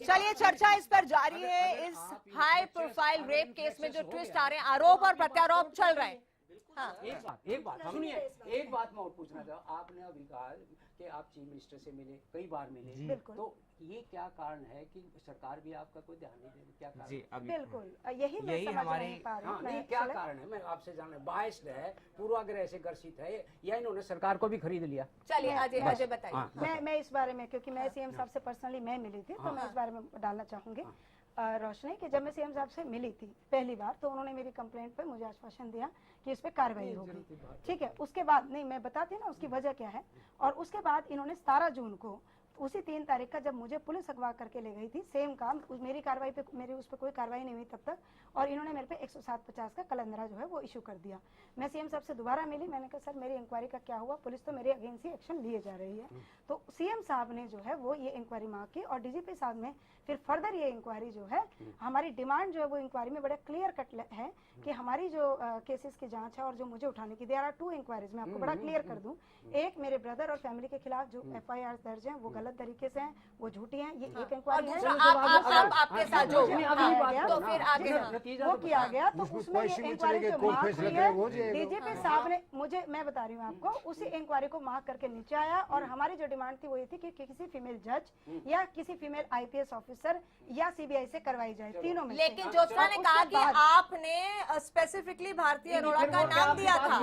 चलिए, चर्चा इस पर जारी है। इस हाई प्रोफाइल रेप केस में जो ट्विस्ट आ रहे हैं, आरोप और प्रत्यारोप चल रहे हैं। हाँ। एक बात सुनिए, एक बात मैं और पूछना चाहूँ। आपने अभी कहा कि आप चीफ मिनिस्टर से मिले, कई बार मिले, तो ये क्या कारण है कि सरकार भी आपका कोई ध्यान नहीं दे रही? क्या कारण? जी, बिल्कुल यही हमारे क्या कारण है? मैं आपसे जानना, बायस्ड है, पूर्वाग्रह से ग्रसित है, या इन्होंने सरकार को भी खरीद लिया? चलिए अजय बताइए। मैं इस बारे में, क्योंकि मैं सीएम साहब से पर्सनली मैं मिली थी, तो मैं इस बारे में डालना चाहूंगी रोशनी कि जब मैं सीएम साहब से मिली थी पहली बार, तो उन्होंने मेरी कंप्लेंट पे मुझे आश्वासन दिया कि इस पे कार्रवाई होगी। ठीक है, उसके बाद नहीं, मैं बताती हूँ ना उसकी वजह क्या है। और उसके बाद इन्होंने 17 जून को, उसी 3 तारीख का जब मुझे पुलिस अगवा करके ले गई थी, सेम काम, मेरी कार्रवाई पे, मेरी उस पर कोई कार्रवाई नहीं हुई तब तक, और इन्होंने मेरे पे 10750 का कलंदरा जो है वो इशू कर दिया। मैं सीएम साहब से दोबारा मिली, मैंने कहा सर मेरी इंक्वायरी का क्या हुआ, पुलिस तो मेरे अगेंस्ट ही एक्शन लिए जा रही है। तो सीएम साहब ने जो है वो ये इंक्वायरी मांग की, और डीजीपी साहब ने फिर फर्दर ये इंक्वायरी जो है, हमारी डिमांड जो है वो इंक्वायरी में बड़ा क्लियर कट है कि हमारी जो केसेस की जांच है और जो मुझे उठाने की, देयर आर 2 इंक्वायरीज, मैं आपको बड़ा क्लियर कर दूं। एक, मेरे ब्रदर और फैमिली के खिलाफ जो FIR दर्ज हैं वो गलत तरीके से हैं, वो झूठी हैं, ये एक इंक्वायरी है। आपके साथ जो तो फिर आगे वो किया गया, तो उसमें ये इंक्वायरी जो मार्क हुई है, डीजीपी साहब ने मुझे, मैं बता रही हूँ आपको, उसी इंक्वायरी को मार्क करके नीचे आया, और हमारी जो डिमांड थी वो ये थी कि किसी फीमेल जज या किसी फीमेल IPS ऑफिसर या CBI से करवाई जाए, तीनों में। लेकिन ज्योत्सना ने कहा कि आपने स्पेसिफिकली भारती अरोड़ा का नाम दिया था।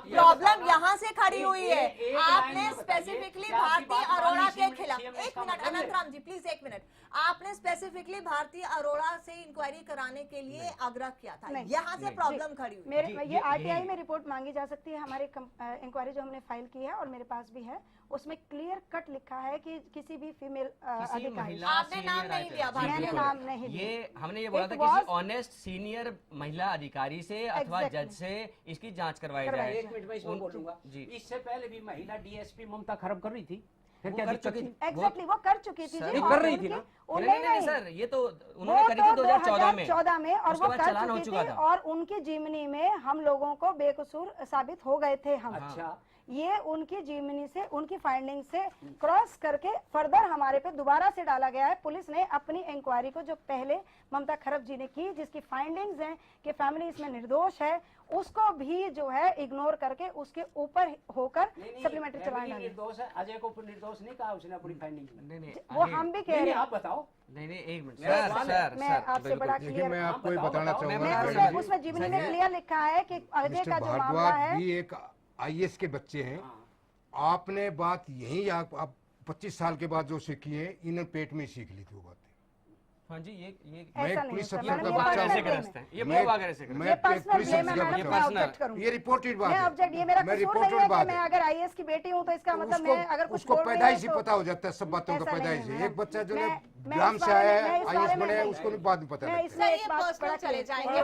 प्रॉब्लम यहाँ से खड़ी हुई है, आपने स्पेसिफिकली भारती अरोड़ा के खिलाफ, एक मिनट अनंतराम जी प्लीज, एक मिनट, आपने स्पेसिफिकली भारती अरोड़ा से इंक्वायरी कराने के लिए आग्रह किया था, यहाँ से प्रॉब्लम खड़ी हुई। मेरे ये RTI में रिपोर्ट मांगी जा सकती है। हमारी इंक्वायरी जो हमने फाइल की है और मेरे पास भी है, उसमें क्लियर कट लिखा है कि किसी भी फीमेल अधिकारी, आपने नाम नहीं दिया, मैंने नाम नहीं दिया। ये हमने ये बोला था किसी ऑनेस्ट सीनियर महिला अधिकारी से अथवा जज से इसकी जांच करवाई जाए। एक मिनट में इसमें बोलूंगा। इससे पहले भी महिला DSP ममता खरब कर रही थी, फिर क्या एग्जैक्टली वो कर चुकी थी, कर रही थी ना? नहीं सर, ये तो उन्होंने करी थी 2014 में, और वो कर चुकी थी, और उनकी जीवनी में हम लोगों को बेकसूर साबित हो गए थे हम। अच्छा, ये उनकी जीवनी से, उनकी फाइंडिंग से क्रॉस करके फर्दर हमारे पे दोबारा से डाला गया है। पुलिस ने अपनी इंक्वायरी को जो पहले ममता खरब जी ने की, जिसकी फाइंडिंग्स हैं कि फैमिली इसमें निर्दोष है, उसको भी जो है इग्नोर करके उसके ऊपर होकर सप्लीमेंट्री चलाना। निर्दोष है, अजय को निर्दोष नहीं कहा उसने अपनी फाइंडिंग में। वो हम भी कह रहे हैं। आप बताओ। नहीं एक मिनट सर, मैं आपसे बड़ा क्लियर, मैं आपको बताना चाहूंगा, उसमें जीवनी में क्लियर लिखा है कि अजय का जो मामला है, भी एक IAS के बच्चे हैं। आपने बात यही, आप 25 साल के बाद जो सीखी है, इन्होंने पेट में सीख ली थी वो बातें। हाँ जी, ये मैं पुलिस अफसर का ये बच्चा हूं, ये रिपोर्टेड बात है, मैं रिपोर्टेड बात मैं अगर आईएएस की बेटी हूँ तो इसका मतलब मैं अगर कुछ उसको पैदाइश ही पता हो जाता है सब बातों का पैदाइश है। एक बच्चा जो है ग्राम से आया है आईएएस बने उसको भी बाद में पता लगता है। ये पर्सनल चले जाएंगे,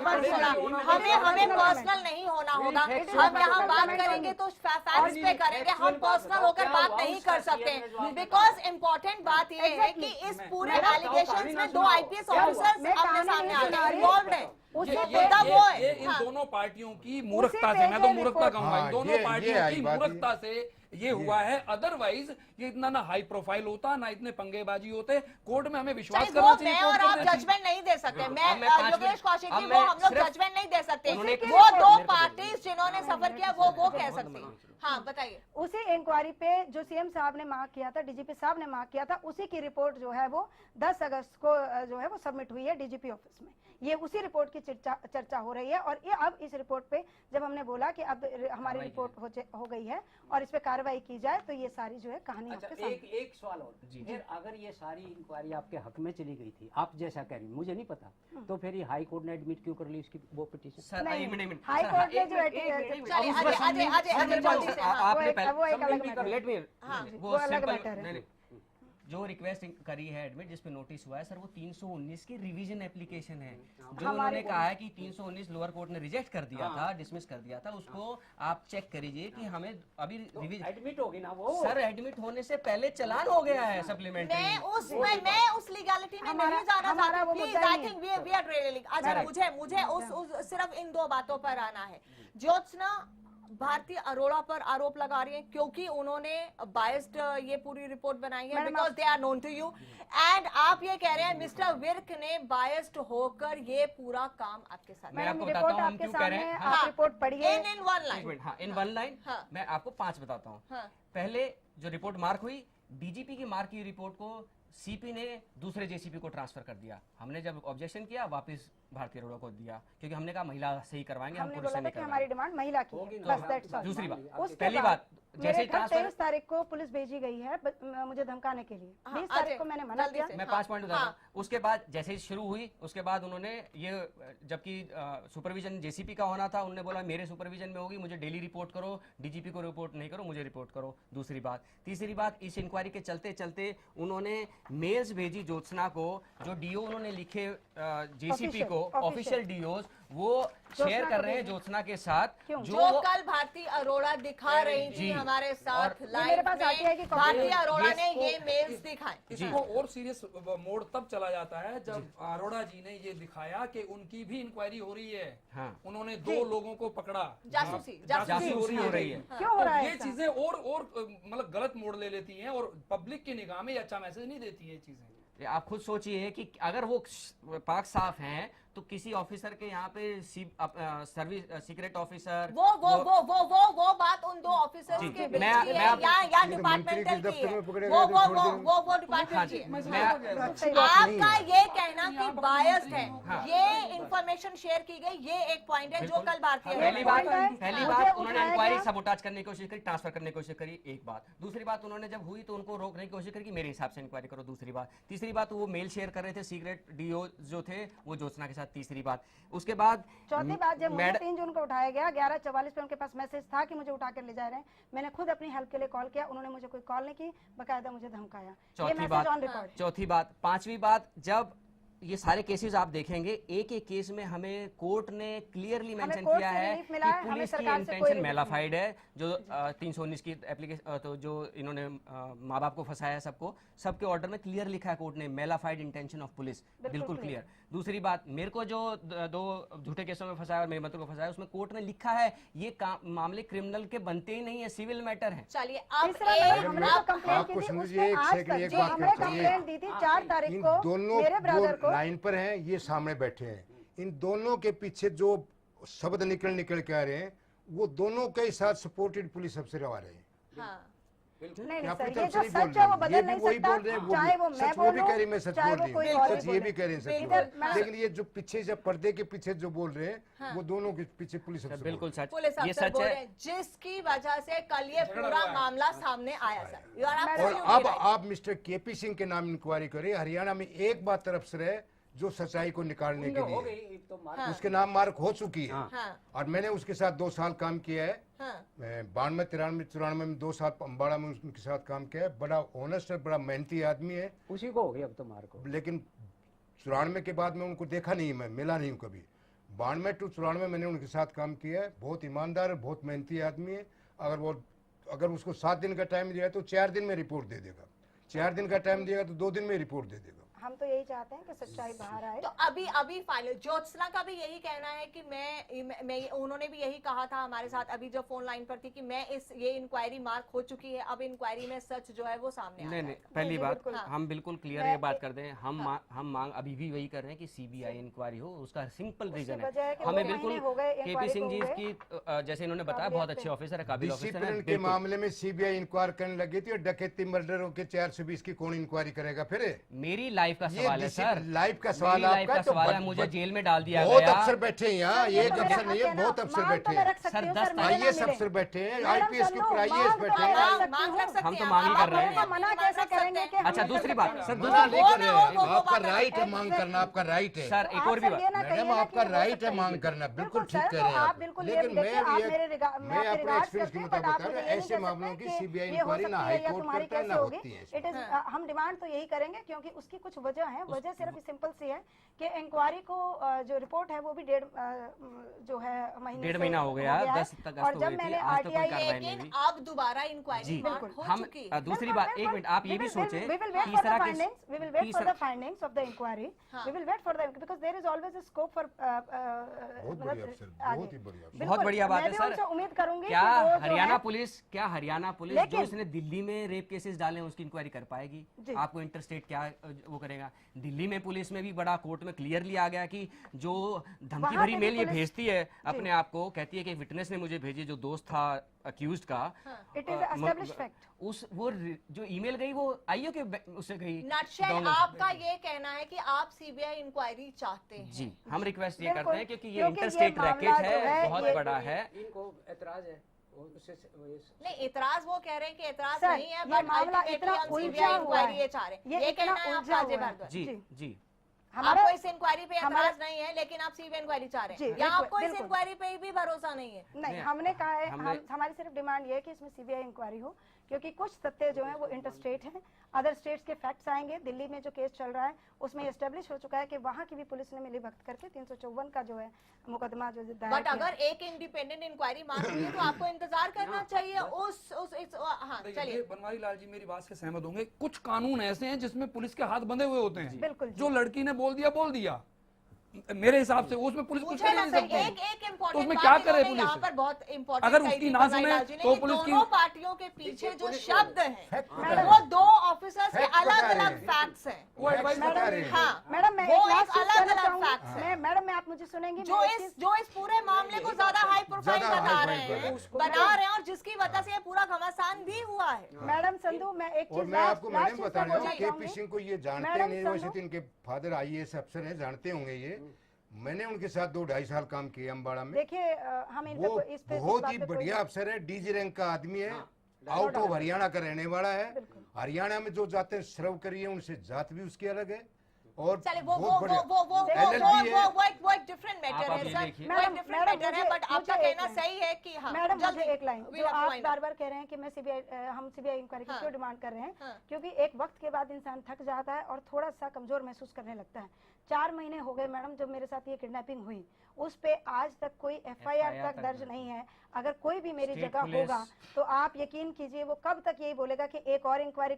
हमें पर्सनल नहीं होना होगा। हम यहाँ बात करेंगे तो फैक्ट्स पे करेंगे, हम पर्सनल होकर बात नहीं कर सकते, बिकॉज इम्पोर्टेंट बात ये है कि इस पूरे एलिगेशंस में 2 आईपीएस ऑफिसर्स आमने सामने आ गए, इन्वॉल्वड है। ये इन दोनों पार्टियों की मूर्खता से, मैं तो मूर्खता कहूंगा, इन दोनों पार्टियों की मूर्खता से ये हुआ है। अदरवाइज ये इतना ना हाई प्रोफाइल होता, ना इतने पंगेबाजी होते। कोर्ट में हमें विश्वास करना चाहिए। मैं और आप जजमेंट नहीं दे सकते, मैं योगेश कौशिक जी, वो हम लोग जजमेंट नहीं दे सकते। वो 2 पार्टीज जिन्होंने सफर किया वो कह सकते हैं। हाँ बताइए। उसी इंक्वायरी पे जो सीएम साहब ने मांग किया था, डीजीपी साहब ने मांग किया था, उसी की रिपोर्ट जो है वो 10 अगस्त को जो है वो सबमिट हुई है डीजीपी ऑफिस में। ये उसी रिपोर्ट की चर्चा हो रही है और ये अब इस रिपोर्ट पे जब हमने बोला कि अब हमारी रिपोर्ट हो गई है और इस पे कार्रवाई की जाए तो ये सारी जो है कहानी आपके सामने। एक सवाल और, फिर अगर ये सारी इंक्वायरी आपके हक में चली गई थी, आप जैसा कह रही, मुझे नहीं पता, तो फिर ये हाई कोर्ट ने एडमिट क्यों कर ली उसकी वो पिटीशन? हाई कोर्ट ने जो जो रिक्वेस्ट करी है एडमिट जिसपे नोटिस हुआ है सर, वो 319 की रिवीजन एप्लीकेशन है, जो उन्होंने कहा है कि 319 लोअर कोर्ट ने रिजेक्ट कर दिया था, डिसमिस कर दिया था, उसको आप चेक करीजिए कि हमें अभी रिवीजन एडमिट होगी ना वो। सर एडमिट होने से पहले चालान हो गया है सप्लीमेंट्री। मैं उस लीगलिटी में नहीं जाना चाहती, please, I think we are really. अच्छा मुझे उस सिर्फ इन 2 बातों पर आना है। ज्योत्सना भारती अरोड़ा पर आरोप लगा रही है क्योंकि उन्होंने बायस्ड ये पूरी रिपोर्ट बनाई है, because they are known to you, and आप ये कह रहे हैं मिस्टर विर्क ने बायस्ड होकर ये पूरा काम आपके साथ। मैं आपको बताता हूँ हम क्यों कह रहे हैं। आप रिपोर्ट पढ़िए इन 1 लाइन। हाँ, इन 1 लाइन मैं आपको 5 बताता हूँ। पहले जो रिपोर्ट मार्क हुई, डीजीपी की मार्क की रिपोर्ट को सीपी ने दूसरे जेसीपी को ट्रांसफर कर दिया। हमने जब ऑब्जेक्शन किया वापस भारती अरोड़ा को दिया, क्योंकि हमने कहा महिला से ही करवाएंगे, हम पुरुष से नहीं करवाएंगे। हमारी डिमांड महिला की है, बस दैट्स ऑल। दूसरी बात, पहली बात, जैसे 23 तारीख को पुलिस भेजी गई है मुझे धमकाने के लिए, 20 तारीख को मैंने मना किया। मैं 5 पॉइंट बताता हूँ। उसके बाद जैसे ही शुरू हुई उसके बाद उन्होंने ये, जबकि सुपरविजन जेसीपी का होना था, उन्होंने बोला मेरे सुपरविजन में होगी, मुझे डेली रिपोर्ट करो, डीजीपी को रिपोर्ट नहीं करो, मुझे रिपोर्ट करो। दूसरी बात। तीसरी बात, इस इंक्वायरी के चलते चलते उन्होंने मेल्स भेजी ज्योत्सना को, जो डीओ उन्होंने लिखे जेसीपी को, ऑफिशियल डीओज, वो शेयर कर रहे हैं ज्योत्सना के साथ, जो कल भारती अरोड़ा दिखा रही थी हमारे साथ लाइव में। भारती अरोड़ा ने ये मेल्स दिखाए। इसको और सीरियस मोड तब चला जाता है जब अरोड़ा जी ने ये दिखाया कि उनकी भी इंक्वायरी हो रही है। उन्होंने 2 लोगों को पकड़ा, जासूसी हो रही है। क्यों हो रहा है? ये चीजें और मतलब गलत मोड़ ले लेती हैं और पब्लिक की निगाह में अच्छा मैसेज नहीं देती है चीजें। आप खुद सोचिए कि अगर वो पाक साफ हैं तो किसी ऑफिसर के यहाँ पे सर्विस सीक्रेट ऑफिसर वो बात उन 2 ऑफिसर्स के बीच की है या डिपार्टमेंटल की है, वो डिपार्टमेंट की है। आपका ये कहना कि बायस्ड है, ये इंफॉर्मेशन शेयर की गई, ये एक पॉइंट है जो कल भारतीय। पहली बात उन्होंने इंक्वायरी सबोटाज करने की कोशिश करी, ट्रांसफर करने की कोशिश करी, एक बात। दूसरी बात, उन्होंने जब हुई तो उनको रोकने की कोशिश करी कि मेरे हिसाब से इंक्वायरी करो, दूसरी बात। तीसरी बात, वो मेल शेयर कर रहे थे सीक्रेट डीओ जो थे वो ज्योत्सना के साथ, तीसरी बात। उसके बाद चौथी बात, जब मुझे 3 जून को उठाया गया 11:44 पे उनके पास मैसेज था कि मुझे उठा कर ले जा रहे हैं, मैंने खुद अपनी हेल्प के लिए कॉल किया, उन्होंने मुझे कोई कॉल नहीं की, बकायदा मुझे धमकाया। चौथी बात। 5वीं बात, जब ये सारे केसेस आप देखेंगे, एक एक केस में हमें कोर्ट ने क्लियरली मेंशन किया है कि पुलिस की इंटेंशन मेलाफाइड है। जो 319 की एप्लीकेशन, तो जो इन्होंने माँ बाप को फंसाया सबको, सबके ऑर्डर में क्लियर लिखा है कोर्ट ने, मेलाफाइड इंटेंशन ऑफ पुलिस, बिल्कुल क्लियर। दूसरी बात, मेरे को जो 2 झूठे केसों में फंसाया और मेरे मंत्री को फंसाया, उसमें कोर्ट ने लिखा है ये मामले क्रिमिनल के बनते ही नहीं है, सिविल मैटर है। चलिए आपको समझिए, एक सेकंड, एक बात कंप्लेंट दी थी 4 तारीख को, दोनों मेरे ब्रदर को लाइन पर हैं, ये सामने बैठे हैं, इन दोनों के पीछे जो शब्द निकल के आ रहे हैं वो दोनों के साथ सपोर्टेड पुलिस अफसर आ रहे हैं। नहीं सर, ये जो सच है वो बदल नहीं सकता, चाहे वो मैं बोलूं, भी कह रही, मैं सच बोल रही हूँ, सच ये भी कह रही है, लेकिन ये जो पीछे से पर्दे के पीछे जो बोल रहे हैं वो दोनों के पीछे पुलिस अफसर, बिल्कुल सच, ये सच है, जिसकी वजह से कल ये पूरा मामला सामने आया सर। और अब आप मिस्टर केपी सिंह के नाम इंक्वायरी करें। हरियाणा में एक बात अफसर है जो सच्चाई को निकालने के हो लिए गई तो उसके नाम मार्क हो चुकी है। हाँ। और मैंने उसके साथ 2 साल काम किया है। हाँ। 92, 93, 94 में 2 साल अम्बाड़ा में उनके साथ काम किया है। बड़ा ऑनेस्ट है, बड़ा मेहनती आदमी है। उसी को हो गई अब तो मार्क हो। लेकिन 94 के बाद में उनको देखा नहीं, मैं मिला नहीं हूँ कभी। 92 to 94 मैंने उनके साथ काम किया है। बहुत ईमानदार है, बहुत मेहनती आदमी है। अगर उसको 7 दिन का टाइम दिया तो 4 दिन में रिपोर्ट दे देगा। 4 दिन का टाइम दिएगा तो 2 दिन में रिपोर्ट दे देगा। हम तो यही चाहते हैं कि सच्चाई बाहर आए। तो अभी फाइनल ज्योत्सना का भी यही कहना है कि मैं उन्होंने भी यही कहा था हमारे साथ अभी जो फोन लाइन पर थी कि मैं ये इंक्वायरी मार्क हो चुकी है, अब इंक्वायरी में सच जो है वो सामने नहीं, पहली बात हम बिल्कुल क्लियर ये बात कर दें, हम मांग अभी भी वही कर रहे हैं कि सीबीआई इंक्वायरी हो। उसका सिंपल रीजन है, हमें बिल्कुल केपी सिंह जी की जैसे इन्होंने बताया बहुत अच्छे ऑफिसर है, काबिल ऑफिसर है। के मामले में सीबीआई इंक्वायरी करने लगी थी और डकैती मर्डरों के 420 की कौन इंक्वायरी करेगा फिर? मेरी लाइफ का सवाल है सर, लाइफ का सवाल आपका तो सवाल है, मुझे जेल में डाल दिया बहुत गया। अफसर बैठे हैं यहाँ, एक अफसर नहीं है, बहुत अफसर बैठे हैं। सर 10 आईएएस अफसर बैठे हैं, आईपीएस के ऊपर आईएएस बैठे हैं। हम तो मांग ही कर रहे हैं। मना कैसे करेंगे? अच्छा दूसरी बात सर, मना नहीं कर रहे हैं, आपका राइट है मांग करना, आपका राइट है सर। एक और भी बात मैडम, आपका राइट है मांग करना, बिल्कुल ठीक कह रहे हैं आप। लेकिन मैं अपने एक्सपीरियंस के मुताबिक बता रहा हूँ, ऐसे मामलों की सीबीआई इंक्वायरी ना हाई कोर्ट करता है ना होती है। हम डिमांड तो यही करेंगे क्योंकि उसकी कुछ वजह है। वजह सिर्फ सिंपल सी है कि इंक्वायरी को जो रिपोर्ट है वो भी 1.5 महीना हो गया, 10 तक और जब मैंने आरटीआई लेकिन अब दोबारा इंक्वायरी हो चुकी है। दूसरी बात, एक मिनट आप ये भी सोचें, we will wait for the findings of the inquiry. We will wait for the because there is always a scope for बहुत बढ़िया बात है सर। उम्मीद करूंगी क्या हरियाणा पुलिस जो इसने दिल्ली में रेप केसेस डाले हैं उसकी इंक्वायरी कर पाएगी? आपको इंटरस्टेट क्या वो करेगा? दिल्ली में पुलिस में भी बड़ा कोर्ट में क्लियरली आ गया कि जो धमकी भरी मेल ये भेजती है अपने आप को, कहती है कि विटनेस ने मुझे भेजी, जो दोस्त था अक्यूज्ड का, इट इज एस्टैब्लिश्ड फैक्ट। वो जो ईमेल गई वो आईओ के उससे गई। नटशेल आपका ये कहना है कि आप सीबीआई इंक्वायरी चाहते हैं? जी, हम रिक्वेस्ट ये करते हैं क्योंकि ये इंटरस्टेट रैकेट है, बहुत बड़ा है। इनको एतराज है नहीं, एतराज वो कह रहे हैं कि एतराज नहीं है, बट मामला इतना उलझा हुआ है, ये चाह रहे हैं, ये कहना है आपका अजय भारद्वाज। जी आपको इस इंक्वायरी पे एतराज नहीं है लेकिन आप सीबीआई इंक्वायरी चाह रहे हैं, या आपको इस इंक्वायरी पे भी भरोसा नहीं है? नहीं, हमने कहा है, हमारी सिर्फ डिमांड ये है कि इसमें सीबीआई इंक्वायरी हो क्योंकि कुछ तथ्य जो है वो इंटरस्टेट हैं, अदर स्टेट्स के फैक्ट्स आएंगे। दिल्ली में जो केस चल रहा है उसमें एस्टेब्लिश हो चुका है कि वहाँ की भी पुलिस ने मिलीभगत करके 354 का जो है मुकदमा जो दायर। बट अगर एक इंडिपेंडेंट इंक्वायरी मांग रही है तो आपको इंतजार करना चाहिए हाँ चलिए। बनवारी लाल जी मेरी बात से सहमत होंगे, कुछ कानून ऐसे हैं जिसमें पुलिस के हाथ बंधे हुए होते हैं। बिल्कुल, जो लड़की ने बोल दिया मेरे हिसाब से उसमें पुलिस कुछ कर नहीं सकती। एक तो उसमें क्या करे पुलिस? यहाँ पर बहुत इम्पोर्टेंट, अगर उसकी ना सुने तो पुलिस की दोनों पार्टियों के पीछे जो शब्द हैं वो 2 ऑफिसर्स के अलग-अलग फैक्ट्स हैं। वो एडवाइस बता रहे हैं। हाँ मैडम मैं अलग-अलग फैक्ट्स हैं। मैडम मैं आप मुझे सुनेंगी? जो इस पूरे मामले को ज्यादा हाई प्रोफाइल बना रहे हैं और जिसकी वजह से ये पूरा घमासान भी हुआ है। मैडम संधू मैं एक और मैं आपको मैडम बता रहा हूँ, केपी सिंह को ये जानते हैं यूनिवर्सिटी, इनके फादर आईएएस अफसर हैं, जानते होंगे ये। मैंने उनके साथ 2-2.5 साल काम किया अम्बाड़ा में। देखिए हम वो बहुत ही बढ़िया अफसर है, डीजी रैंक का आदमी है, आउट ऑफ हरियाणा का रहने वाला है। हरियाणा में जो जाते हैं सर्व करिए, उनसे जात भी उसकी अलग है और वो एक डिफरेंट मैटर है सर, डिफरेंट मैटर है, बट आपका कहना सही है कि हाँ। मैडम मुझे एक लाइन, जो आप बार-बार कह रहे हैं कि मैं हम सीबीआई इंक्वायरी की क्यों डिमांड कर रहे हैं, क्योंकि एक वक्त के बाद इंसान थक जाता है और थोड़ा सा कमजोर महसूस करने लगता है। 4 महीने हो गए मैडम जब मेरे साथ ये किडनैपिंग हुई, उस पे आज तक कोई एफआईआर तक दर्ज नहीं है। अगर कोई भी मेरी जगह होगा तो आप यकीन कीजिए वो कब तक यही बोलेगा कि एक और इंक्वायरी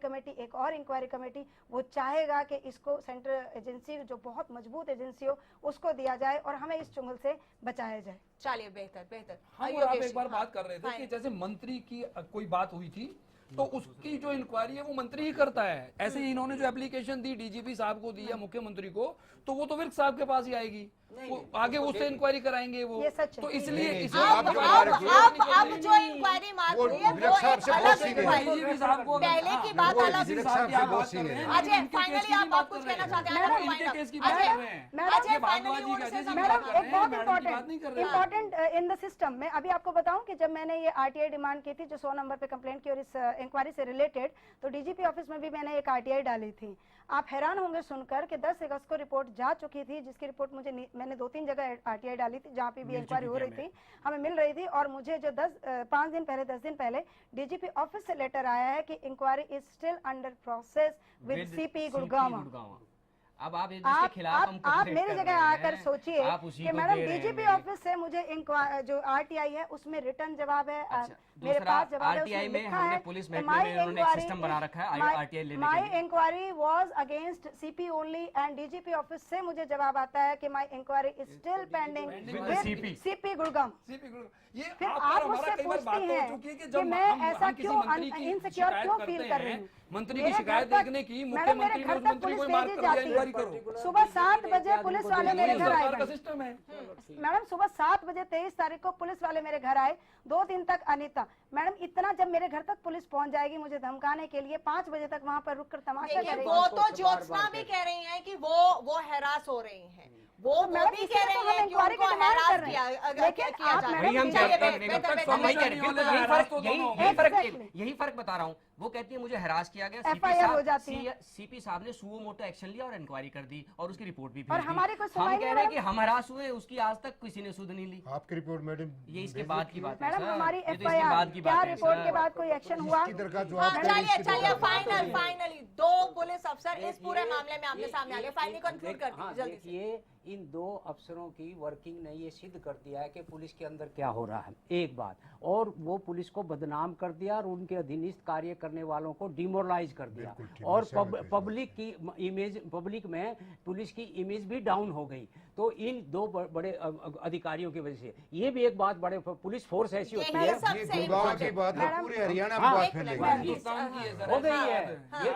कमेटी, वो चाहेगा कि इसको सेंट्रल एजेंसी जो बहुत मजबूत एजेंसी हो उसको दिया जाए और हमें इस चुंगल से बचाया जाए। चलिए बेहतर। हम आप एक बार बात कर रहे थे कि जैसे मंत्री की कोई बात हुई थी तो उसकी जो इंक्वायरी है वो मंत्री ही करता है। ऐसे ही इन्होंने जो एप्लीकेशन दी डीजीपी साहब को दी या मुख्यमंत्री को, तो वो तो विर्क साहब के पास ही आएगी। आगे उससे इंक्वायरी कराएंगे वो, ये सच है। तो इसलिए अब जो इंक्वायरी मांग रही है वो एक अलग इंक्वायरी, पहले की बात अलग। अजय फाइनली आप कुछ कहना चाहते हैं? अजय फाइनली मैडम एक बहुत इम्पोर्टेंट इन द सिस्टम में अभी आपको बताऊं कि जब मैंने ये आरटीआई डिमांड की थी जो 100 नंबर पे कंप्लेंट की और इस इंक्वायरी से रिलेटेड, तो डीजीपी ऑफिस में भी मैंने एक आरटीआई डाली थी। आप हैरान होंगे सुनकर कि 10 अगस्त को रिपोर्ट जा चुकी थी, जिसकी रिपोर्ट मुझे मैंने 2-3 जगह आरटीआई डाली थी जहाँ पे भी इंक्वायरी हो रही थी, हमें मिल रही थी। और मुझे जो 10 दिन पहले डीजीपी ऑफिस से लेटर आया है कि inquiry is still under process with CP Gurgaon. अब आप इसके खिलाफ आप मेरी जगह आकर सोचिए कि मैडम डीजीपी ऑफिस से मुझे जो आरटीआई है उसमें रिटर्न जवाब है, मेरे पास जवाब है, उसमें लिखा है पुलिस महकमे में उन्होंने एक सिस्टम बना रखा है आरटीआई लेने के लिए। My inquiry was against CP only and DGP office से मुझे जवाब आता है कि my inquiry is still pending with CP Gurgaon. फिर आप मुझसे पूछती हैं कि मैं ऐसा क्यों इनसिक्योर क्यों फील कर रही हूँ? मंत्री की शिकायत देखने की मुख्यमंत्री ने उस मंत्री को मार्क कर दिया, इंक्वायरी करो। सुबह 7 बजे पुलिस वाले मेरे घर आए। सिस्टम है मैडम सुबह 7 बजे 23 तारीख को पुलिस वाले मेरे घर आए, 2 दिन तक अनीता। मैडम इतना जब मेरे घर तक पुलिस पहुंच जाएगी मुझे धमकाने के लिए, 5 बजे तक वहां पर रुककर तमाशा करेगी। वो तो ज्योत्सना भी कह रही हैं कि वो हैरास हो रही हैं, वो भी कह रहे हैं कि उनको हैरास किया यही फर्क बता रहा हूँ। वो कहती है मुझे हरास किया गया, सीपी साहब ने सुओ मोटो एक्शन लिया और इंक्वायरी कर दी और उसकी रिपोर्ट भी भेज दी। हम कह रहे हैं कि हम हरास हुए, उसकी आज तक किसी ने सुध नहीं ली। आपकी रिपोर्ट मैडम ये इसके बाद की बात है मैडम, हमारी एफआईआर क्या रिपोर्ट के बाद कोई एक्शन हुआ? चलिए फाइनली 2 पुलिस अफसर इस पूरे मामले में आपके सामने आ गए, फाइनली कंक्लूड कर दीजिए जल्दी से। इन 2 अफसरों की वर्किंग ने ये सिद्ध कर दिया है कि पुलिस के अंदर क्या हो रहा है, एक बात। और वो पुलिस को बदनाम कर दिया और उनके अधीनस्थ कार्य करने वालों को डिमोरलाइज कर दिया और पब्लिक की इमेज, पब्लिक में पुलिस की इमेज भी डाउन हो गई। तो इन 2 बड़े अधिकारियों की वजह से ये भी एक बात, बड़े पुलिस फोर्स ऐसी होती है, पूरे हरियाणा में बात फैलेगी हो गई है।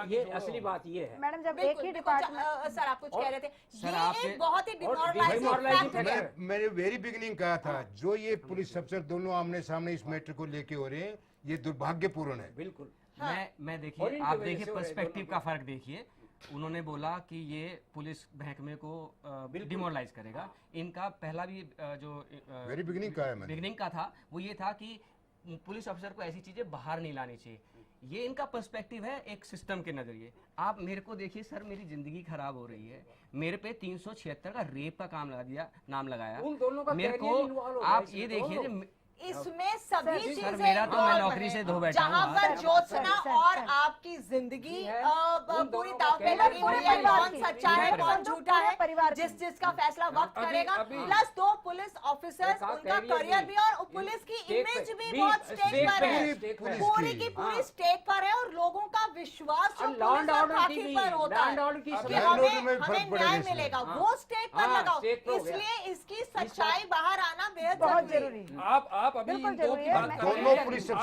ये असली बात ये है। मैडम जब एक ही डिपार्टमेंट, सर आप कुछ कह रहे थे, ये एक बहुत ही डिमोरलाइजिंग। मैंने वेरी बिगिनिंग कहा था, जो ये पुलिस अफसर दोनों आमने सामने इस मैटर को लेके हो रहे हैं, ये दुर्भाग्यपूर्ण है। बिल्कुल। मैं देखिए, आप देखिए पर्सपेक्टिव का फर्क देखिए। उन्होंने बोला कि ये पुलिस महकमे को डिमोरलाइज करेगा। इनका पहला भी जो वेरी बिगिनिंग का था वो ये था कि पुलिस अफसर को ऐसी चीजें बाहर नहीं लानी चाहिए। ये इनका पर्सपेक्टिव है एक सिस्टम के नजरिए। आप मेरे को देखिए सर, मेरी जिंदगी खराब हो रही है, मेरे पे 376 का रेप का नाम लगाया। उन दोनों का मेरे को आप ये देखिए, इसमें सभी चीजें मेरा तो मैं नौकरी से धो बैठा हूं। जहां पर ज्योत्सना और आपकी जिंदगी पूरी दांव पे लगी हुई है, कौन सच्चा है कौन झूठा है, जिसका फैसला वक्त करेगा। प्लस 2 पुलिस ऑफिसर्स, उनका करियर भी और पुलिस की इमेज भी बहुत स्टेक पर है, पूरी की पूरी स्टेक पर है। और लोगों का विश्वास जो पुलिस और खाकी पर होता है कि हमें न्याय मिलेगा, वो स्टेक पर लगाओ। इसलिए इसकी सच्चाई बाहर आना बेहद बहुत जरूरी है। आप अभी इन 2 की बात कर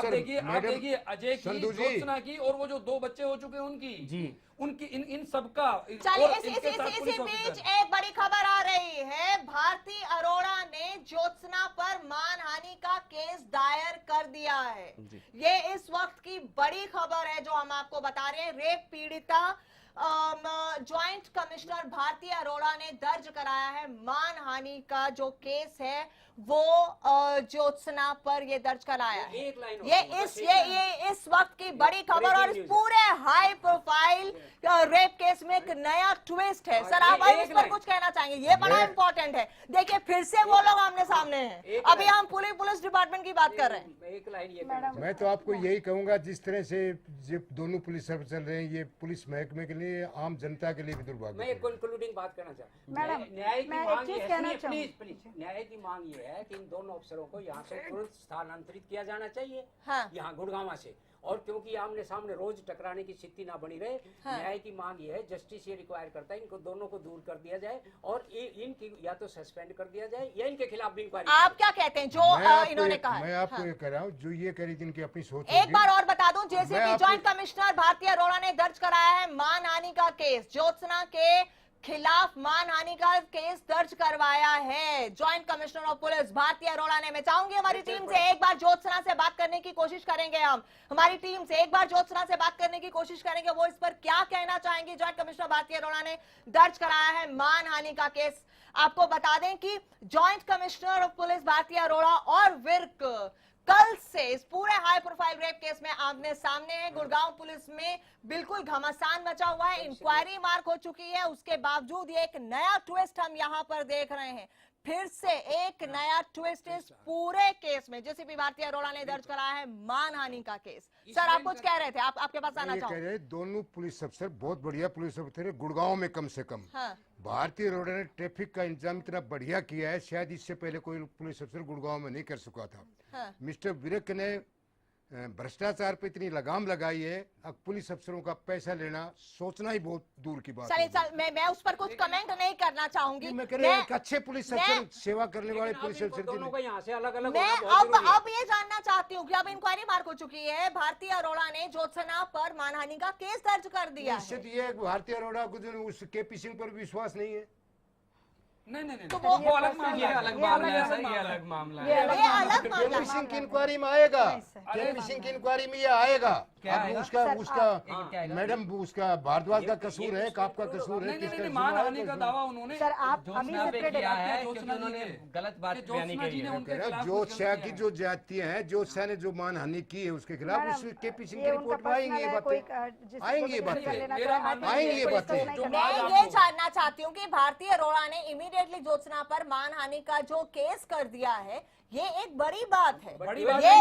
रहे हैं। आप देखिए अजय की, ज्योत्सना की और वो जो 2 बच्चे हो चुके हैं उनकी जी, उनकी इन सबका। चलिए इसी बीच एक बड़ी खबर आ रही है, भारती अरोड़ा ने ज्योत्सना पर मानहानि का केस दायर कर दिया है। ये इस वक्त की बड़ी खबर है जो हम आपको बता रहे हैं। रेप पीड़िता ज्वाइंट कमिश्नर भारती अरोड़ा ने दर्ज कराया है मानहानि का जो केस है वो ज्योत्सना पर ये दर्ज कराया है। ये इस वक्त की बड़ी खबर और इस पूरे हाई प्रोफाइल रेप केस में एक नया ट्विस्ट है। सर आप इस पर कुछ कहना चाहेंगे? ये बड़ा इंपॉर्टेंट है। देखिए फिर से वो लोग आमने सामने हैं। अभी हम पुलिस डिपार्टमेंट की बात कर रहे हैं। मैं तो आपको यही कहूंगा, जिस तरह से दोनों पुलिस अफसर चल रहे हैं, ये पुलिस महकमे के लिए, आम जनता के लिए भी दुर्भाग्य। मैं एक कंक्लूडिंग बात करना चाहता हूँ। न्याय की मांग ये है कि इन दोनों अफसरों को यहाँ से तुरंत स्थानांतरित किया जाना चाहिए, यहाँ गुड़गांव से। और क्योंकि आमने सामने रोज टकराने की स्थिति ना बनी रहे, न्याय की मांग ये है, जस्टिस ये रिक्वायर करता है इनको दोनों को दूर कर दिया जाए और इनकी या तो सस्पेंड कर दिया जाए या इनके खिलाफ भी इंक्वायरी। आप क्या कहते हैं जो इन्होंने कहा? मैं आपको ये कह रहा हूँ, जो ये कह रही थी इनकी अपनी सोच। एक बार और बता दूं, JCB joint commissioner Bharti Arora ने दर्ज कराया है मानहानि का केस। ज्योत्सना के खिलाफ मानहानि का केस दर्ज करवाया है joint commissioner of police Bharti Arora ने। मैं चाहूंगी हमारी टीम से एक बार ज्योत्सना से बात करने की कोशिश करेंगे। हम हमारी टीम से एक बार ज्योत्सना से बात करने की कोशिश करेंगे, वो इस पर क्या कहना चाहेंगी। जॉइंट कमिश्नर भारती अरोड़ा ने दर्ज कराया है मानहानि का केस। आपको बता दें कि joint commissioner of police Bharti Arora और विर्क कल से इस पूरे हाई प्रोफाइल रेप केस में आमने सामने है। गुड़गांव पुलिस में बिल्कुल घमासान मचा हुआ है, इंक्वायरी मार्क हो चुकी है, उसके बावजूद ये एक नया ट्विस्ट हम यहां पर देख रहे हैं। फिर से एक नया ट्विस्ट इस पूरे केस में जेसीपी भारती अरोड़ा ने दर्ज कराया है मानहानि का केस। सर आप कुछ कह रहे थे, आपके पास आना चाहूंगा। दोनों पुलिस अफसर बहुत बढ़िया पुलिस अफसर है गुड़गांव में कम से कम। हाँ। भारती अरोड़ा ने ट्रैफिक का इंतजाम इतना बढ़िया किया है, शायद इससे पहले कोई पुलिस अफसर गुड़गांव में नहीं कर चुका था। हाँ। मिस्टर विरक ने भ्रष्टाचार पे इतनी लगाम लगाई है, अब पुलिस अफसरों का पैसा लेना सोचना ही बहुत दूर की बात है। मैं उस पर कुछ कमेंट नहीं करना चाहूंगी। मैं कह रहा हूं एक अच्छे पुलिस अफसर, सेवा करने वाले पुलिस अफसर दोनों को यहाँ से अलग अलग मैं अब ये जानना चाहती हूँ कि अब इंक्वायरी मार्क हो चुकी है, भारती अरोड़ा ने ज्योत्सना पर मानहानि का केस दर्ज कर दिया है। ये भारती अरोड़ा को जो उस केपी सिंह पर विश्वास नहीं है। नहीं तो वो अलग मामला है, अलग मामला है सर, ये अलग मामला है। केपी सिंह की इंक्वायरी में आएगा, केपी सिंह की इंक्वायरी में ये आएगा। उसका मैडम उसका भारद्वाज का कसूर है, आपका कसूर है। मानहानि का दावा उन्होंने सर आप गलत बात बयानी करी है। ज्योत्सना की जो जातियां हैं, ज्योत्सना ने जो मानहानि की है उसके खिलाफ उस केपी सिंह की रिपोर्ट में आएंगी ये बातें, आएंगी ये बातें, आएंगी ये बातें। मैं ये जानना चाहती हूँ कि भारती अरोड़ा ने इमीडिएटली ज्योत्सना पर मानहानि का जो केस कर दिया है, ये एक बड़ी बात है, ये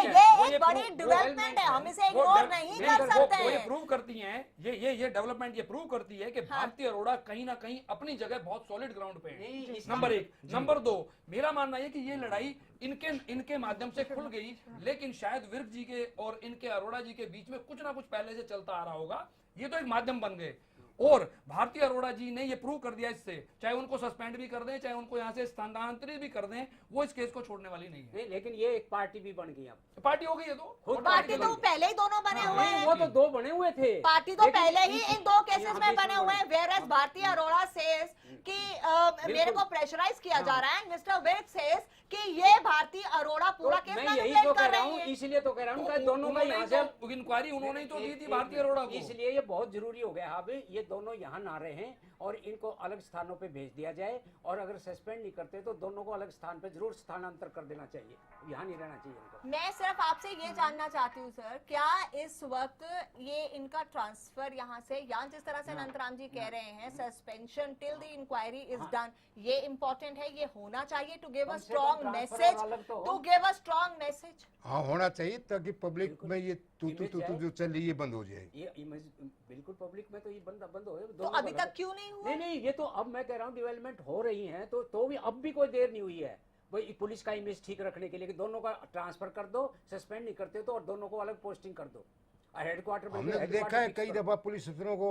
एक बड़ी डेवलपमेंट है, हम इसे इग्नोर नहीं कर सकते हैं। ये प्रूव करती हैं, ये डेवलपमेंट ये प्रूव करती है कि भारती अरोड़ा कहीं ना कहीं अपनी जगह बहुत सॉलिड ग्राउंड पे है। नंबर एक। नंबर दो, मेरा मानना है कि ये लड़ाई इनके माध्यम से खुल गई, लेकिन शायद विर्क जी के और इनके अरोड़ा जी के बीच में कुछ ना कुछ पहले से चलता आ रहा होगा। ये तो एक माध्यम बन गए और भारती अरोड़ा जी ने ये प्रूव कर दिया इससे, चाहे उनको सस्पेंड भी कर दें, चाहे उनको यहाँ से स्थानांतरित भी कर दें, वो इस केस को छोड़ने वाली नहीं है। लेकिन ये एक पार्टी भी बन गई, अब पार्टी हो गई है तो पार्टी तो पहले ही दोनों बने हुए हैं। वो तो दो बने हुए थे, पार्टी तो पहले ही इन दो केसेस में बने हुए हैं। वेयरएज भारती अरोड़ा सेज कि मेरे को प्रेशराइज किया जा रहा है, मिस्टर विर्क सेज कि ये भारती अरोड़ा पूरा केस मैनिपुलेट कर रही है। इसलिए तो कह रहा हूँ दोनों का यहाँ से इंक्वायरी उन्होंने ही तो दी थी भारती अरोड़ा को, इसलिए ये बहुत जरूरी हो गया। अब ये दोनों यहाँ ना रहे हैं और इनको अलग स्थानों पे भेज दिया जाए, और अगर सस्पेंड नहीं करते तो दोनों को अलग स्थान पे जरूर स्थानांतर कर देना चाहिए, यहाँ नहीं रहना चाहिए इनको। मैं सिर्फ आपसे ये जानना चाहती हूँ सर, क्या इस वक्त ये इनका ट्रांसफर यहाँ से, या जिस तरह से अनंतराम जी कह रहे हैं suspension till the inquiry is done, ये इम्पोर्टेंट है, ये होना चाहिए to give a strong message, to give a strong message. हाँ होना चाहिए, ताकि पब्लिक में ये तू जो चल रही है बंद हो जाए। ये इमेज बिल्कुल पब्लिक में तो ये बंद हो। तो अभी तक क्यों नहीं हुआ? नहीं, ये तो अब मैं कह रहा हूँ डेवलपमेंट हो रही है, तो भी अब भी कोई देर नहीं हुई है। वही पुलिस का इमेज ठीक रखने के लिए कि दोनों का ट्रांसफर कर दो, सस्पेंड नहीं करते तो, और दोनों को अलग पोस्टिंग कर दो। हेडक्वार्टर हमने देखा है कई दफा पुलिस अफसरों को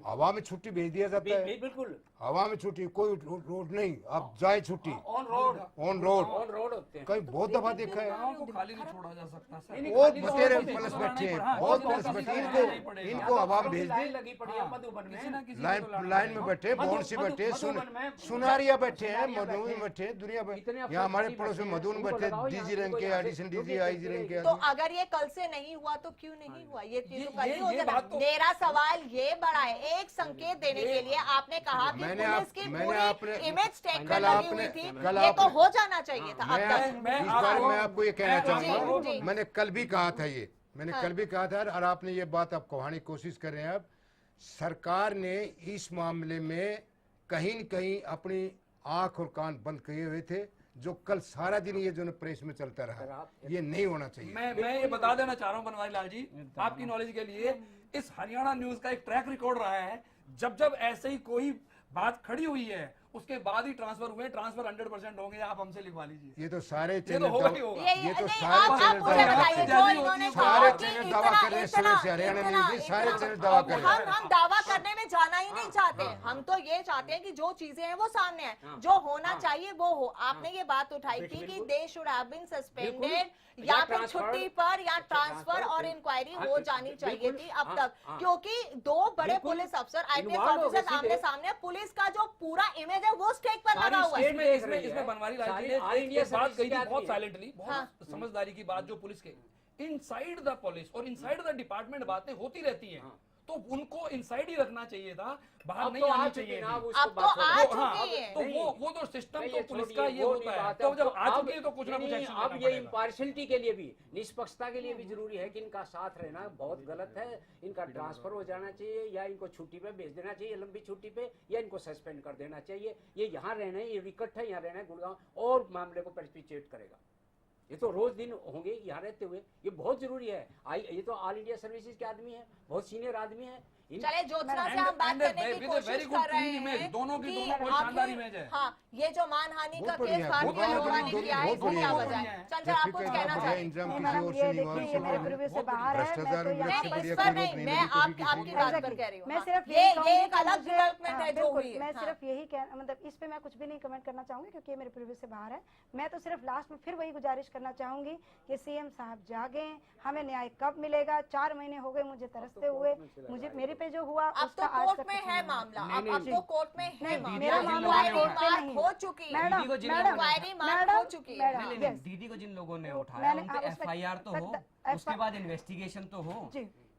हवा में छुट्टी भेज दिया जाता है। बिल्कुल हवा में छुट्टी, कोई रोड नहीं, अब जाए छुट्टी ऑन रोड होते हैं। कई बहुत दफा देखा है। खाली नहीं छोड़ा जा सकता सर। बहुत बतेरे पुलिस बैठे हैं, बहुत पुलिस बैठे, इनको हवा में भेज दी, लाइन में बैठे, बॉन्सी बैठे, सुनारिया बैठे हैं, मधु में बैठे, दुनिया में। यहाँ हमारे पड़ोस में मधु में बैठे, डीजी रैंक के, एडिशन डीजी, आईजी रैंक के। तो अगर ये कल से नहीं हुआ तो क्यों नहीं हुआ? ये तो कल ही हो जाना। मेरा सवाल ये बड़ा है, एक संकेत देने के लिए आपने कहा कि पुलिस की पूरी इमेज स्टेक में लगी हुई थी, ये तो हो जाना चाहिए था। मैं आपको ये कहना चाहूंगा, मैंने कल भी कहा था, ये मैंने कल भी कहा था, और आपने ये बात आप कहने की कोशिश कर रहे हैं। अब सरकार ने इस मामले में कहीं न कहीं अपनी आंख और कान बंद किए हुए थे, जो कल सारा दिन ये जो प्रेस में चलता रहा, ये नहीं होना चाहिए। मैं ये बता देना चाह रहा हूँ बनवारी लाल जी, आपकी नॉलेज के लिए, इस हरियाणा न्यूज का एक ट्रैक रिकॉर्ड रहा है, जब ऐसे ही कोई बात खड़ी हुई है उसके बाद ही ट्रांसफर हुए, ट्रांसफर 100% होंगे, आप हमसे लिखवा लीजिए। ये तो सारे ये तो चैनल होगा ही होगा। ये तो नहीं, सारे आप चैनल मुझे दावा बताइए, करते जो हैं, इन्होंने सारे कहा कि चैनल दावा कर रहे हैं, सुरेश हरियाणा इतना- न्यूज, सारे चैनल इतना- दावा कर रहे हैं। हम दावा करने में जाना ही नहीं चाहते, हम तो ये चाहते हैं कि जो चीजें हैं वो सामने आए, जो होना चाहिए वो हो। आपने ये बात उठाई थी कि they should have been suspended या फिर छुट्टी पर या ट्रांसफर और इंक्वायरी हो जानी चाहिए थी अब तक, क्योंकि दो बड़े पुलिस अफसर आईपीएस ऑफिसर आमने सामने, पुलिस का जो पूरा इमेज है वो स्टेक पर लगा हुआ है। इसमें बनवारी लाल जी ने एक बात कही थी बहुत साइलेंटली, बहुत समझदारी की बात, जो पुलिस के इनसाइड द पुलिस और इनसाइड द डिपार्टमेंट बातें होती रहती हैं, तो उनको इनसाइड ही रखना चाहिए था, बाहर नहीं आनी चाहिए। अब तो आ चुकी है। तो वो तो सिस्टम तो पुलिस का ये होता है, तो जब आ चुकी है तो कुछ ना कुछ एक्शन अब ये इम्पार्शियलिटी के लिए भी, निष्पक्षता के लिए भी जरूरी है कि इनका साथ रहना बहुत गलत है, इनका ट्रांसफर हो जाना चाहिए या इनको छुट्टी पे भेज देना चाहिए, लंबी छुट्टी पे, या इनको सस्पेंड कर देना चाहिए। ये यहाँ रहना है, ये विकट है, यहाँ रहना है गुड़गांव, और मामले को परपिचुएट करेगा। ये तो रोज दिन होंगे यहाँ रहते हुए, ये बहुत जरूरी है। ये तो ऑल इंडिया सर्विसेज के आदमी है, बहुत सीनियर आदमी है। चले ज्योत्सना से हम बात करने की कोशिश कर रहे हैं, दोनों की कि दोनों शानदार इमेज है। हाँ, ये जो मानहानि का केस भारतीय अरोड़ा ने किया है, इसकी क्या वजह है? चंचल, आप कुछ कहना चाहें? मैं आपकी बात पर कह रही हूँ, मैं सिर्फ ये एक अलग डेवलपमेंट है जो हुई है। मैं सिर्फ यही मतलब इस पे मैं कुछ भी नहीं कमेंट करना चाहूंगी, क्योंकि ये मेरे प्रीव्यू से बाहर है। मैं तो सिर्फ लास्ट में फिर वही गुजारिश करना चाहूंगी कि सीएम साहब जागे, हमें न्याय कब मिलेगा? 4 महीने हो गए मुझे तरसते हुए, मुझे मेरे पे जो हुआ अब तो कोर्ट में है मामला, अब तो कोर्ट में है मामला, मेरा मामला इंक्वायरी हो चुकी है, इंक्वायरी मार्क हो चुकी है। दीदी को जिन लोगों ने उठाया उन पे एफआईआर तो हो, उसके बाद इन्वेस्टिगेशन तो हो।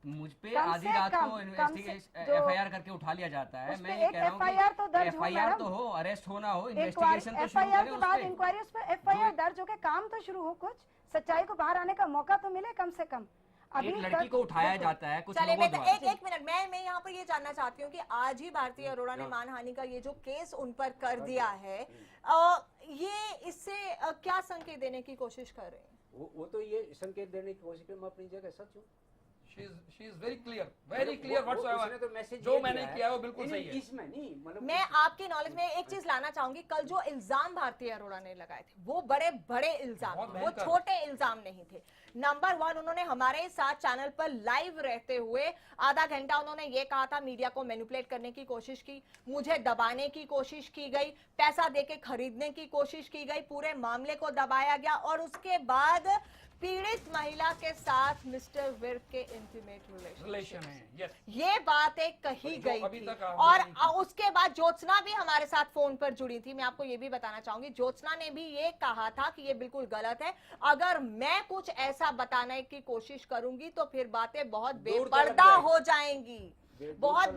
मुझ पे आधी रात को एफआईआर करके उठा लिया जाता है। मैं ये कह रहा हूँ कि एफआईआर तो हो, अरेस्ट होना हो, इन्वेस्टिगेशन तो शुरू करें, के बाद इंक्वायरी उस पर एफआईआर दर्ज होकर काम तो शुरू हो, कुछ सच्चाई को बाहर आने का मौका तो मिले कम से कम। एक लड़की को उठाया जाता है कुछ चले लोगों द्वारा। एक मिनट, मैं यहाँ पर ये जानना चाहती हूँ कि आज ही भारतीय अरोड़ा ने मानहानि का ये जो केस उन पर कर दिया है, ये इससे क्या संकेत देने की कोशिश कर रहे हैं? वो तो ये संकेत देने की कोशिश मैं अपनी जगह सच हूँ। She is very clear whatsoever। तो मैसेज जो मैंने किया है वो बिल्कुल सही है। इसमें नहीं, मतलब मैं आपकी नॉलेज में एक चीज लाना चाहूंगी, कल जो इल्जाम भारतीय अरोड़ा ने लगाए थे वो बड़े बड़े इल्जाम, वो छोटे इल्जाम नहीं थे। नंबर 1, उन्होंने हमारे साथ चैनल पर लाइव रहते हुए आधा घंटा उन्होंने ये कहा था, मीडिया को मैनिपुलेट करने की कोशिश की, मुझे दबाने की कोशिश की गई, पैसा देके खरीदने की कोशिश की गई, पूरे मामले को दबाया गया, और उसके बाद पीड़ित महिला के साथ मिस्टर विर्क के इंटीमेट रिलेशन है। ये बातें कही गई थी, और उसके बाद ज्योत्सना भी हमारे साथ फोन पर जुड़ी थी। मैं आपको ये भी बताना चाहूंगी, ज्योत्सना ने भी ये कहा था कि ये बिल्कुल गलत है, अगर मैं कुछ ऐसा बताने की कोशिश करूंगी तो फिर बातें बहुत बेपर्दा हो जाएंगी, बहुत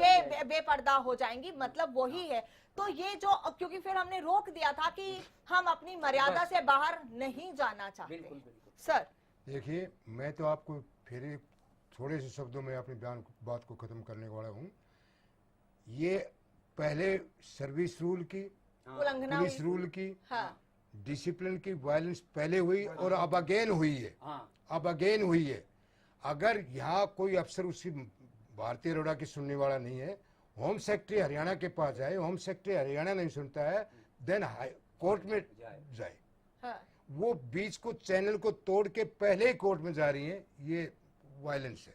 बेपर्दा हो जाएंगी। मतलब वही है, तो ये जो, क्योंकि फिर हमने रोक दिया था कि हम अपनी मर्यादा से बाहर नहीं जाना चाहते। सर देखिए, मैं तो आपको फिर थोड़े से शब्दों में अपनी बात को खत्म करने वाला हूँ। ये पहले सर्विस रूल की, पुलिस रूल की, डिसिप्लिन की वायलेंस पहले हुई और अब अगेन हुई है, अब अगेन हुई है। अगर यहाँ कोई अफसर उसी भारतीय अरोड़ा की सुनने वाला नहीं है, होम सेक्रेटरी हरियाणा के पास जाए, होम सेक्रेटरी हरियाणा नहीं सुनता है, देन कोर्ट में जाए। वो बीच को चैनल को तोड़ के पहले ही कोर्ट में जा रही हैं, ये वायलेंस है।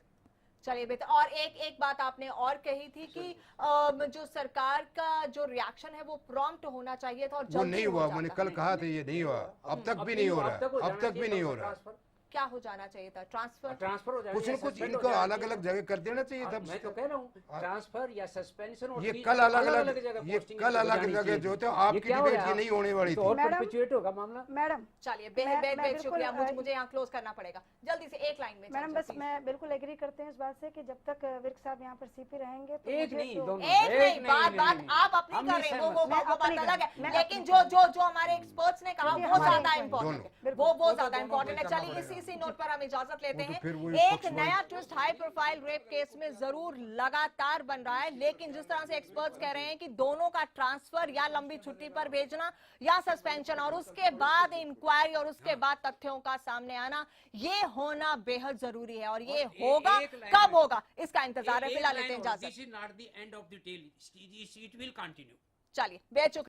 चलिए बेहतर। और एक बात आपने और कही थी कि जो सरकार का जो रिएक्शन है वो प्रॉम्प्ट होना चाहिए था, और वो नहीं हुआ। मैंने कल कहा था ये नहीं हुआ, अब तक भी नहीं हो रहा, अब तक भी नहीं हो रहा। क्या हो जाना चाहिए था? ट्रांसफर हो जाना, कुछ न कुछ इनको अलग अलग जगह कर देना चाहिए था। मैं तो कह रहा हूँ ट्रांसफर या सस्पेंशन, ये कल अलग अलग जगह जो होते हैं, आपकी डिबेट ये नहीं होने वाली थी। परपेचुएट होगा मामला। मैडम चलिए, बेहद शुक्रिया, मुझे यहाँ क्लोज करना पड़ेगा जल्दी से एक लाइन में। मैडम बस मैं बिल्कुल एग्री करते हैं इस बात से कि जब तक विर्क साहब यहाँ पर सीपी रहेंगे तो एक नहीं बात आप अपनी कर रहे हैं, वो बात अलग है, लेकिन जो हमारे एक्सपर्ट्स ने कहा वो ज्यादा इम्पोर्टेंट है, वो ज्यादा इम्पोर्टेंट है। चलिए इसी नोट पर हम इजाजत लेते हैं। एक नया twist high profile rape case में जरूर लगातार बन रहा है, लेकिन जिस तरह से एक्सपर्ट्स कह रहे हैं कि दोनों का ट्रांसफर या लंबी छुट्टी पर भेजना या सस्पेंशन, और उसके बाद इंक्वायरी, और उसके बाद तथ्यों का सामने आना, ये होना बेहद जरूरी है। और ये होगा, कब होगा इसका इंतजार है। फिलहाल लेते हैं इजाजत। This is not the end of the tale. It will continue. चलिए बेचुक